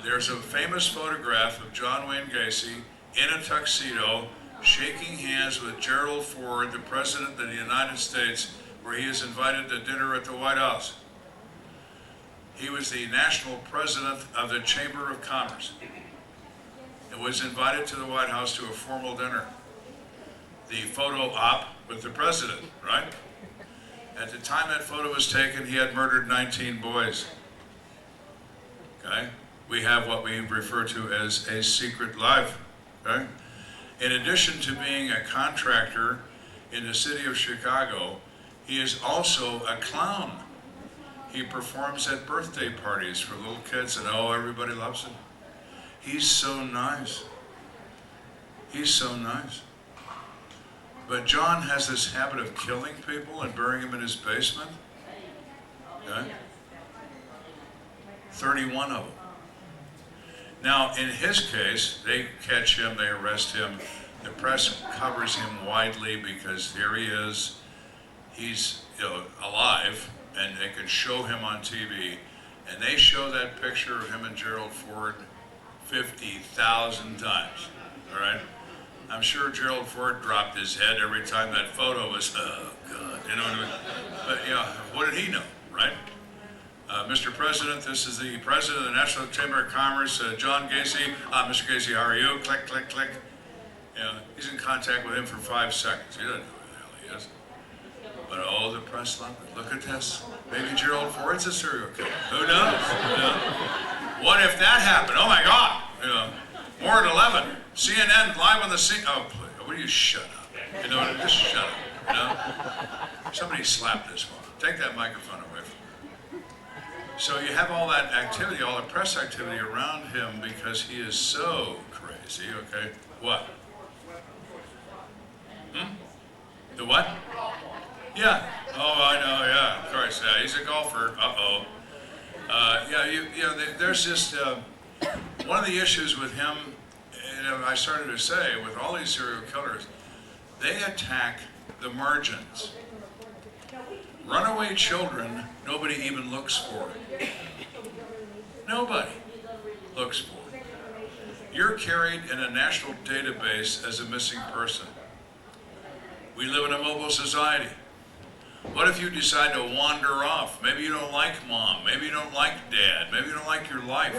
There's a famous photograph of John Wayne Gacy in a tuxedo shaking hands with Gerald Ford, the President of the United States, where he is invited to dinner at the White House. He was the national president of the Chamber of Commerce and was invited to the White House to a formal dinner. The photo op with the president, right? At the time that photo was taken, he had murdered 19 boys. Okay? We have what we refer to as a secret life, okay? In addition to being a contractor in the city of Chicago, he is also a clown. He performs at birthday parties for little kids, and oh, everybody loves him. He's so nice. He's so nice. But John has this habit of killing people and burying them in his basement. Okay? 31 of them. Now, in his case, they catch him, they arrest him. The press covers him widely because here he is. He's alive, and they can show him on TV. And they show that picture of him and Gerald Ford 50,000 times, all right? I'm sure Gerald Ford dropped his head every time that photo was, oh, God, you know what I mean? But, yeah, what did he know, right? Mr. President, this is the President of the National Chamber of Commerce, John Gacy. Mr. Gacy, how are you? Click, click, click. You know, he's in contact with him for 5 seconds. He doesn't know who the hell he is. But, oh, the press loved it. Look at this. Maybe Gerald Ford's a serial killer. Who knows? You know? What if that happened? Oh, my God. You know, more at 11. CNN live on the scene. Oh, please. Will you shut up? You know, just shut up. You know? Somebody slap this one. Take that microphone away from him. So you have all that activity, all the press activity around him because he is so crazy, okay? What? The what? Yeah. Oh, I know, yeah, of course. Yeah, he's a golfer. Uh-oh. There's just, one of the issues with him, I started to say, with all these serial killers, they attack the margins. Runaway children, nobody even looks for. Nobody looks for. You're carried in a national database as a missing person. We live in a mobile society. What if you decide to wander off? Maybe you don't like mom. Maybe you don't like dad. Maybe you don't like your life.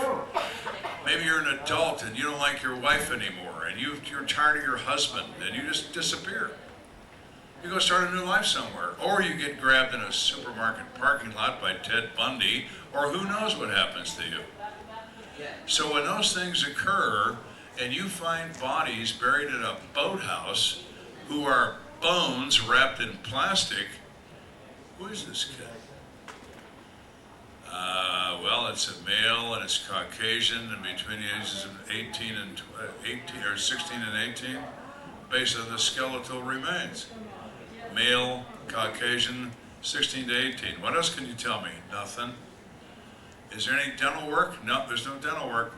Maybe you're an adult and you don't like your wife anymore and you're tired of your husband and you just disappear. You go start a new life somewhere. Or you get grabbed in a supermarket parking lot by Ted Bundy, or who knows what happens to you. So when those things occur and you find bodies buried in a boathouse who are bones wrapped in plastic, who is this kid? Well, it's a male and it's Caucasian and between the ages of 18 and 18 or 16 and 18, based on the skeletal remains. Male, Caucasian, 16 to 18. What else can you tell me? Nothing. Is there any dental work? No, there's no dental work.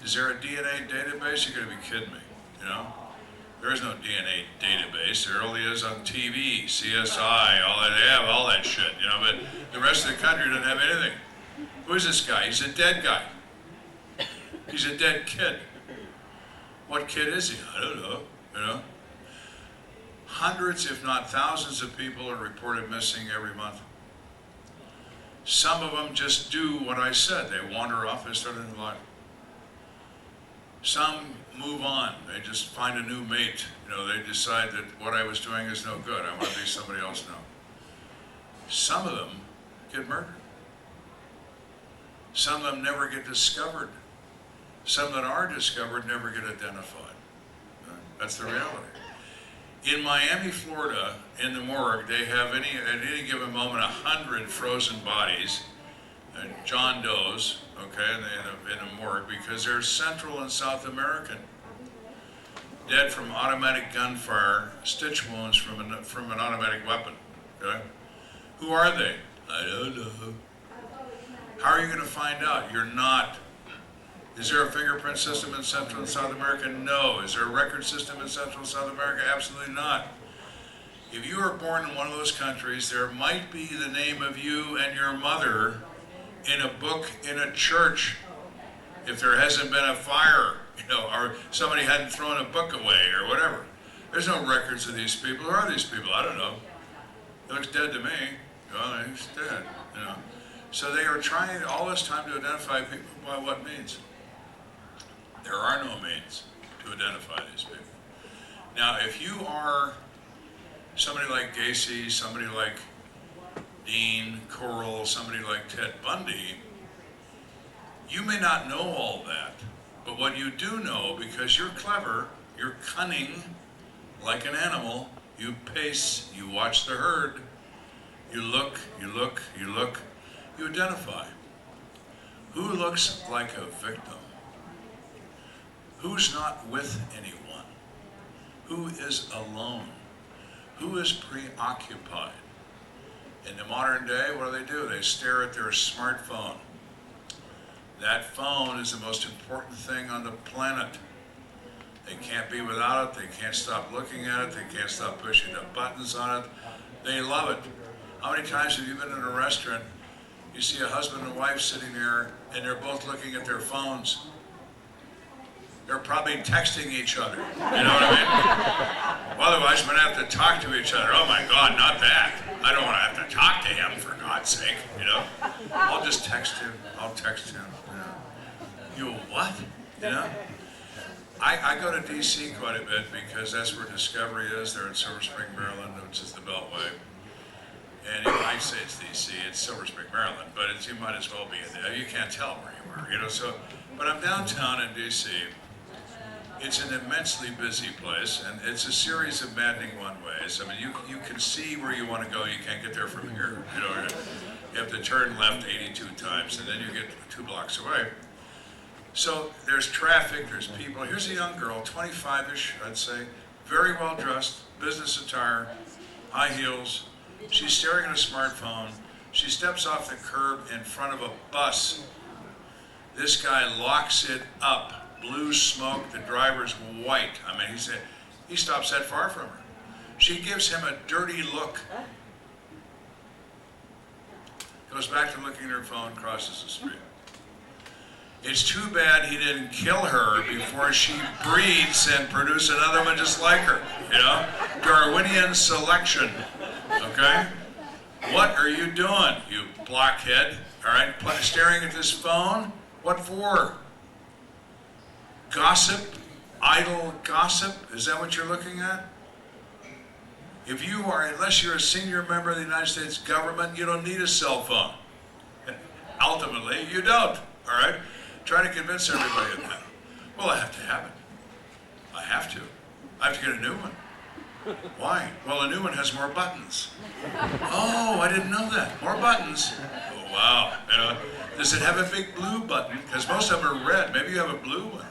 Is there a DNA database? You're gonna be kidding me, you know? There is no DNA database. There only is on TV, CSI, all that. They have all that shit, you know, but the rest of the country doesn't have anything. Who is this guy? He's a dead guy. He's a dead kid. What kid is he? I don't know, you know? Hundreds, if not thousands of people are reported missing every month. Some of them just do what I said. They wander off and start a new life. Some move on. They just find a new mate. You know, they decide that what I was doing is no good. I want to be somebody else now. Some of them get murdered. Some of them never get discovered. Some that are discovered never get identified. That's the reality. In Miami, Florida, in the morgue, they have at any given moment 100 frozen bodies, John Doe's, okay, in a morgue, because they're Central and South American. Dead from automatic gunfire, stitch wounds from an automatic weapon, okay? Who are they? I don't know. How are you going to find out? You're not. Is there a fingerprint system in Central and South America? No. Is there a record system in Central and South America? Absolutely not. if you were born in one of those countries, there might be the name of you and your mother in a book in a church if there hasn't been a fire, or somebody hadn't thrown a book away or whatever. There's no records of these people. Who are these people? I don't know. He looks dead to me. Well, he's dead, So they are trying all this time to identify people by what means. There are no means to identify these people. Now, if you are somebody like Gacy, somebody like Dean Corll, somebody like Ted Bundy, you may not know all that, but what you do know, because you're clever, you're cunning, like an animal, you pace, you watch the herd, you look, you look, you look, you identify. Who looks like a victim? Who's not with anyone? Who is alone? Who is preoccupied? In the modern day, what do? They stare at their smartphone. That phone is the most important thing on the planet. They can't be without it. They can't stop looking at it. They can't stop pushing the buttons on it. They love it. How many times have you been in a restaurant, you see a husband and wife sitting there, and they're both looking at their phones? They're probably texting each other. You know what I mean? Well, otherwise, we're going to have to talk to each other. Oh my God, not that. I don't want to have to talk to him, for God's sake, I'll just text him. I'll text him, You what? I go to D.C. quite a bit because that's where Discovery is. They're in Silver Spring, Maryland, which is the Beltway. And you might say it's D.C., it's Silver Spring, Maryland, but you might as well be in there. You can't tell where you are, But I'm downtown in D.C. It's an immensely busy place, and it's a series of maddening one-ways. I mean, you can see where you want to go. You can't get there from here. You have to turn left 82 times, and then you get 2 blocks away. So there's traffic, there's people. Here's a young girl, 25-ish, I'd say, very well dressed, business attire, high heels. She's staring at a smartphone. She steps off the curb in front of a bus. This guy locks it up. Blue smoke, the driver's white. I mean, he stops that far from her. She gives him a dirty look. Goes back to looking at her phone, crosses the street. It's too bad he didn't kill her before she breeds and produce another one just like her, Darwinian selection, okay? What are you doing, you blockhead, all right? Staring at this phone? What for? Gossip? Idle gossip? Is that what you're looking at? If you are, unless you're a senior member of the United States government, you don't need a cell phone. Ultimately, you don't, all right? Try to convince everybody of that. Well, I have to have it. I have to. I have to get a new one. Why? Well, a new one has more buttons. Oh, I didn't know that. More buttons. Oh, wow. Does it have a big blue button? Because most of them are red. Maybe you have a blue one.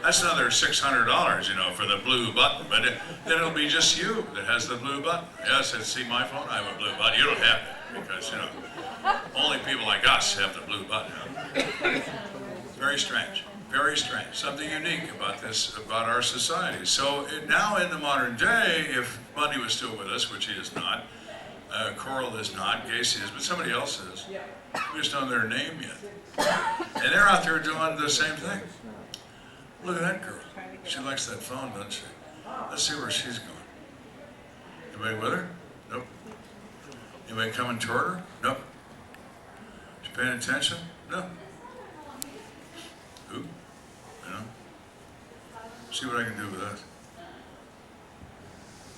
That's another $600, for the blue button. But then it'll be just you that has the blue button. Yes, see my phone. I have a blue button. You don't have that because only people like us have the blue button. Very strange. Very strange. Something unique about our society. So now in the modern day, if Bundy was still with us, which he is not, Corll is not, Gacy is, but somebody else is. We just don't know their name yet. And they're out there doing the same thing. Look at that girl. She likes that phone, doesn't she? Let's see where she's going. Anybody with her? Nope. Anybody coming toward her? Nope. She paying attention? No. Who? See what I can do with that.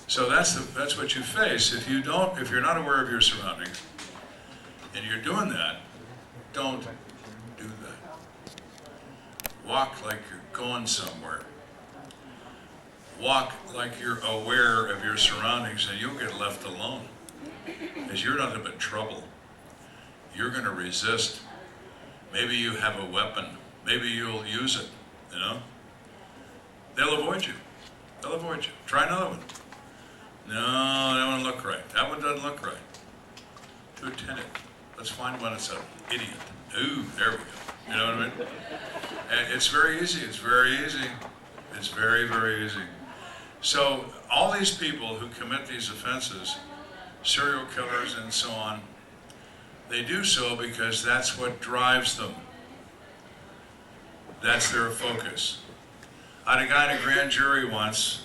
So that's what you face if you're not aware of your surroundings, and you're doing that. Don't do that. Walk like you're going somewhere. Walk like you're aware of your surroundings, and you'll get left alone, because you're nothing but trouble. You're going to resist. Maybe you have a weapon. Maybe you'll use it, They'll avoid you. They'll avoid you. Try another one. No, that one look right. That one doesn't look right. Too attentive. Let's find one that's an idiot. Ooh, there we go. You know what I mean? And it's very easy. It's very easy. It's very, very easy. So all these people who commit these offenses, serial killers and so on, they do so because that's what drives them. That's their focus. I had a guy in a grand jury once,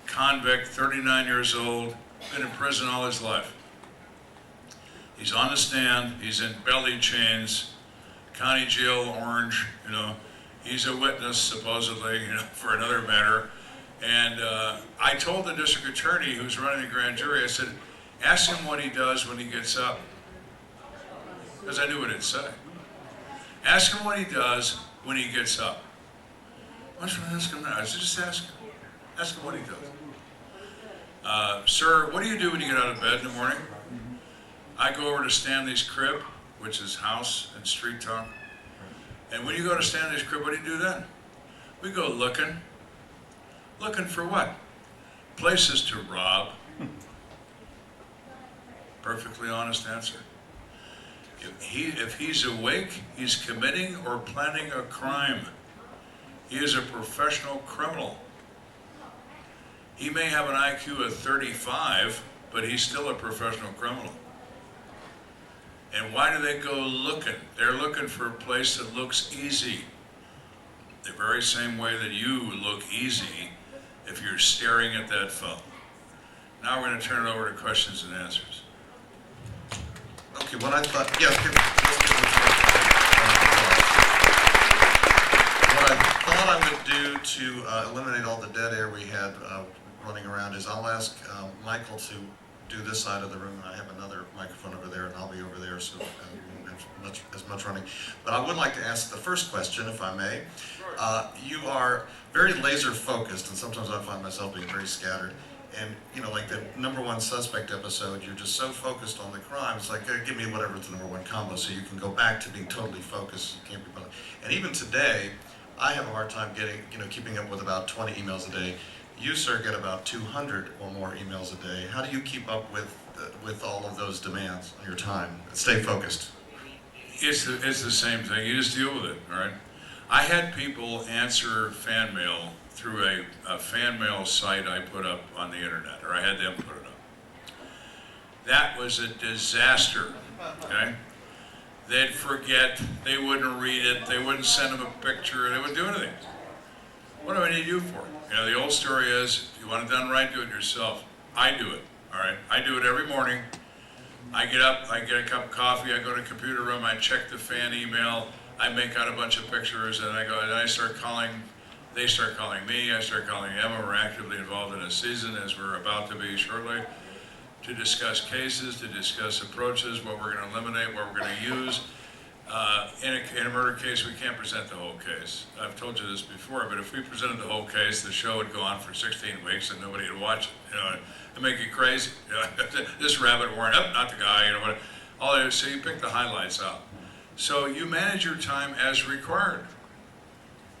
convict, 39 years old, been in prison all his life. He's on the stand, he's in belly chains, county jail, Orange, you know. He's a witness, supposedly, you know, for another matter. And I told the district attorney who's running the grand jury, I said, ask him what he does when he gets up. Because I knew what it'd say. Ask him what he does when he gets up. Why don't you ask him now? I said, just ask him. Ask him what he does. Sir, what do you do when you get out of bed in the morning? I go over to Stanley's crib, which is house and street talk. And when you go to Stanley's crib, what do you do then? We go looking. Looking for what? Places to rob. Perfectly honest answer. If he's awake, he's committing or planning a crime. He is a professional criminal. He may have an IQ of 35, but he's still a professional criminal. And why do they go looking? They're looking for a place that looks easy. The very same way that you look easy if you're staring at that phone. Now we're going to turn it over to questions and answers.
Okay, what I thought, yeah, what I thought I would do to eliminate all the dead air we had running around is I'll ask Michael to do this side of the room, and I have another microphone over there, and I'll be over there, so as much running. But I would like to ask the first question, if I may. You are very laser focused, and sometimes I find myself being very scattered. And, you know, like the #1 suspect episode, you're just so focused on the crime. It's like, give me whatever's the #1 combo so you can go back to being totally focused. You can't be bothered. And even today, I have a hard time keeping up with about 20 emails a day. You, sir, get about 200 or more emails a day. How do you keep up with all of those demands on your time? Stay focused.
It's the same thing. You just deal with it, all right? I had people answer fan mail through a fan mail site I put up on the internet, or I had them put it up. That was a disaster, okay? They'd forget, they wouldn't read it, they wouldn't send them a picture, they wouldn't do anything. What do I need you for? You know, the old story is, if you want it done right, do it yourself. I do it, all right? I do it every morning. I get up, I get a cup of coffee, I go to the computer room, I check the fan email, I make out a bunch of pictures, and I start calling. They start calling me, I start calling Emma. We're actively involved in a season, as we're about to be shortly, to discuss cases, to discuss approaches, what we're going to eliminate, what we're going to use. In a murder case, we can't present the whole case. I've told you this before, but if we presented the whole case, the show would go on for 16 weeks and nobody would watch it. You know, it'd make you crazy. You know, this rabbit warren, not the guy, you know what. So you pick the highlights out. So you manage your time as required.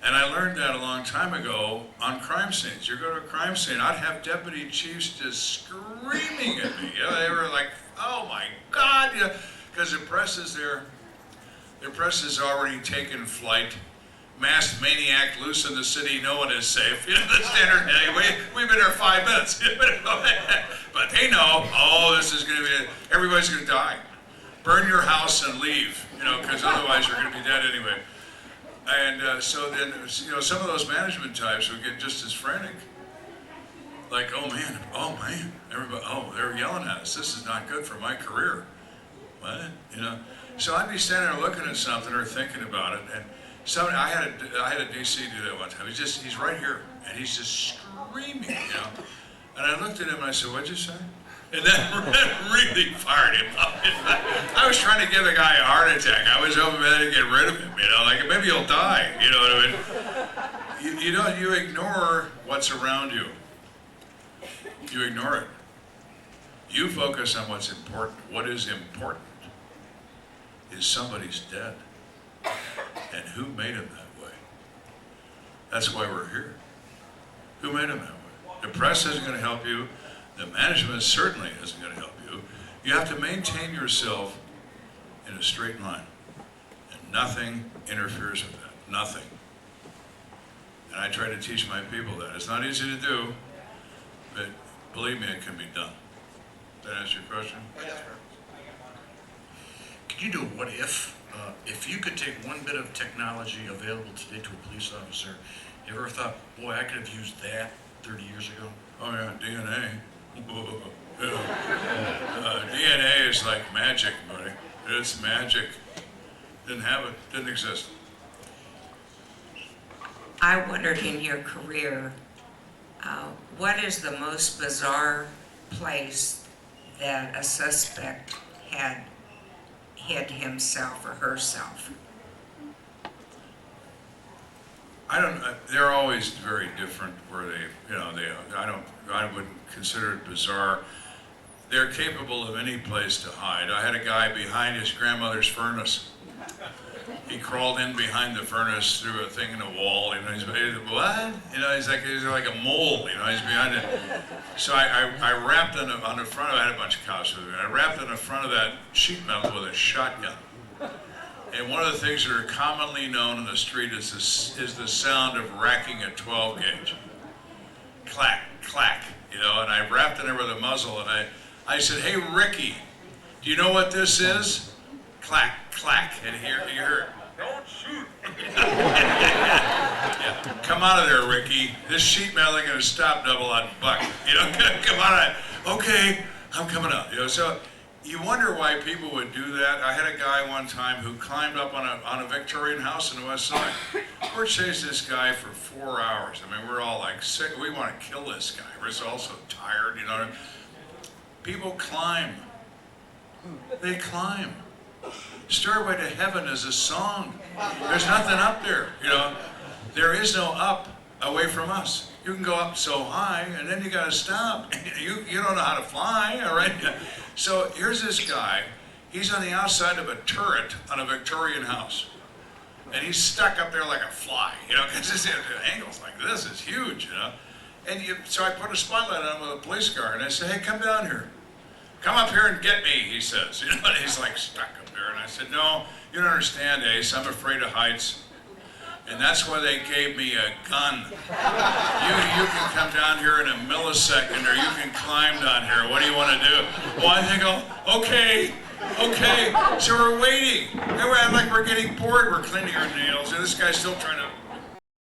And I learned that a long time ago on crime scenes. You go to a crime scene, I'd have deputy chiefs just screaming at me. You know, they were like, oh my God, you know, because the press is there. The press has already taken flight. Masked maniac loose in the city, no one is safe. You know, the standard, hey, we've been there 5 minutes. But they know, oh, this is going to be, everybody's going to die. Burn your house and leave, you know, because otherwise you're going to be dead anyway. And so then, you know, some of those management types would get just as frantic. Like, oh man, everybody, oh, they're yelling at us. This is not good for my career. What? You know? So I'd be standing there looking at something or thinking about it, and somebody, I had a DC do that one time. He's right here, and he's just screaming, you know. And I looked at him and I said, what'd you say? And that really fired him up. I was trying to give the guy a heart attack. I was hoping to get rid of him, you know, like maybe he'll die, you know what I mean? You ignore what's around you. You ignore it. You focus on what's important. What is important is somebody's dead. And who made him that way? That's why we're here. Who made him that way? The press isn't going to help you. The management certainly isn't going to help you. You have to maintain yourself in a straight line. And nothing interferes with that. Nothing. And I try to teach my people that. It's not easy to do. but believe me, it can be done. That answer your question?
Could you do a what if you could take one bit of technology available today to a police officer, you ever thought, boy, I could have used that 30 years ago?
Oh yeah, DNA. DNA is like magic, buddy. It's magic. Didn't have it, didn't exist.
I wondered in your career, what is the most bizarre place that a suspect had hid himself or herself?
I don't. They're always very different. Where they, I wouldn't consider it bizarre. They're capable of any place to hide. I had a guy behind his grandmother's furnace. He crawled in behind the furnace through a thing in the wall. He's what? He's like a mole. He's behind it. So I wrapped on the front of. I had a bunch of cops with me. I wrapped on the front of that sheet metal with a shotgun. And one of the things that are commonly known in the street is the sound of racking a 12 gauge. Clack, clack, and I wrapped it in with a muzzle, and I said, hey, Ricky, do you know what this is? Clack, clack, and here you heard, don't shoot. Yeah. Come out of there, Ricky. This sheet metal ain't gonna stop double on buck. Come on. Okay, I'm coming up. So you wonder why people would do that. I had a guy one time who climbed up on a Victorian house in the West Side. We're chasing this guy for 4 hours. I mean, we're all like sick. We want to kill this guy. We're all so tired, People climb. They climb. Stairway to Heaven is a song. There's nothing up there, There is no up away from us. You can go up so high, and then you got to stop. You don't know how to fly, all right? So here's this guy. He's on the outside of a turret on a Victorian house. And he's stuck up there like a fly, because his angles like this is huge, And so I put a spotlight on him with a police car, and I said, hey, come down here. Come up here and get me, he says. And he's like stuck up there. And I said, no, you don't understand, Ace. I'm afraid of heights. And that's why they gave me a gun. You can come down here in a millisecond, or you can climb down here. What do you want to do? Well, I think, okay. So we're waiting. And we're getting bored. We're cleaning our nails, and this guy's still trying to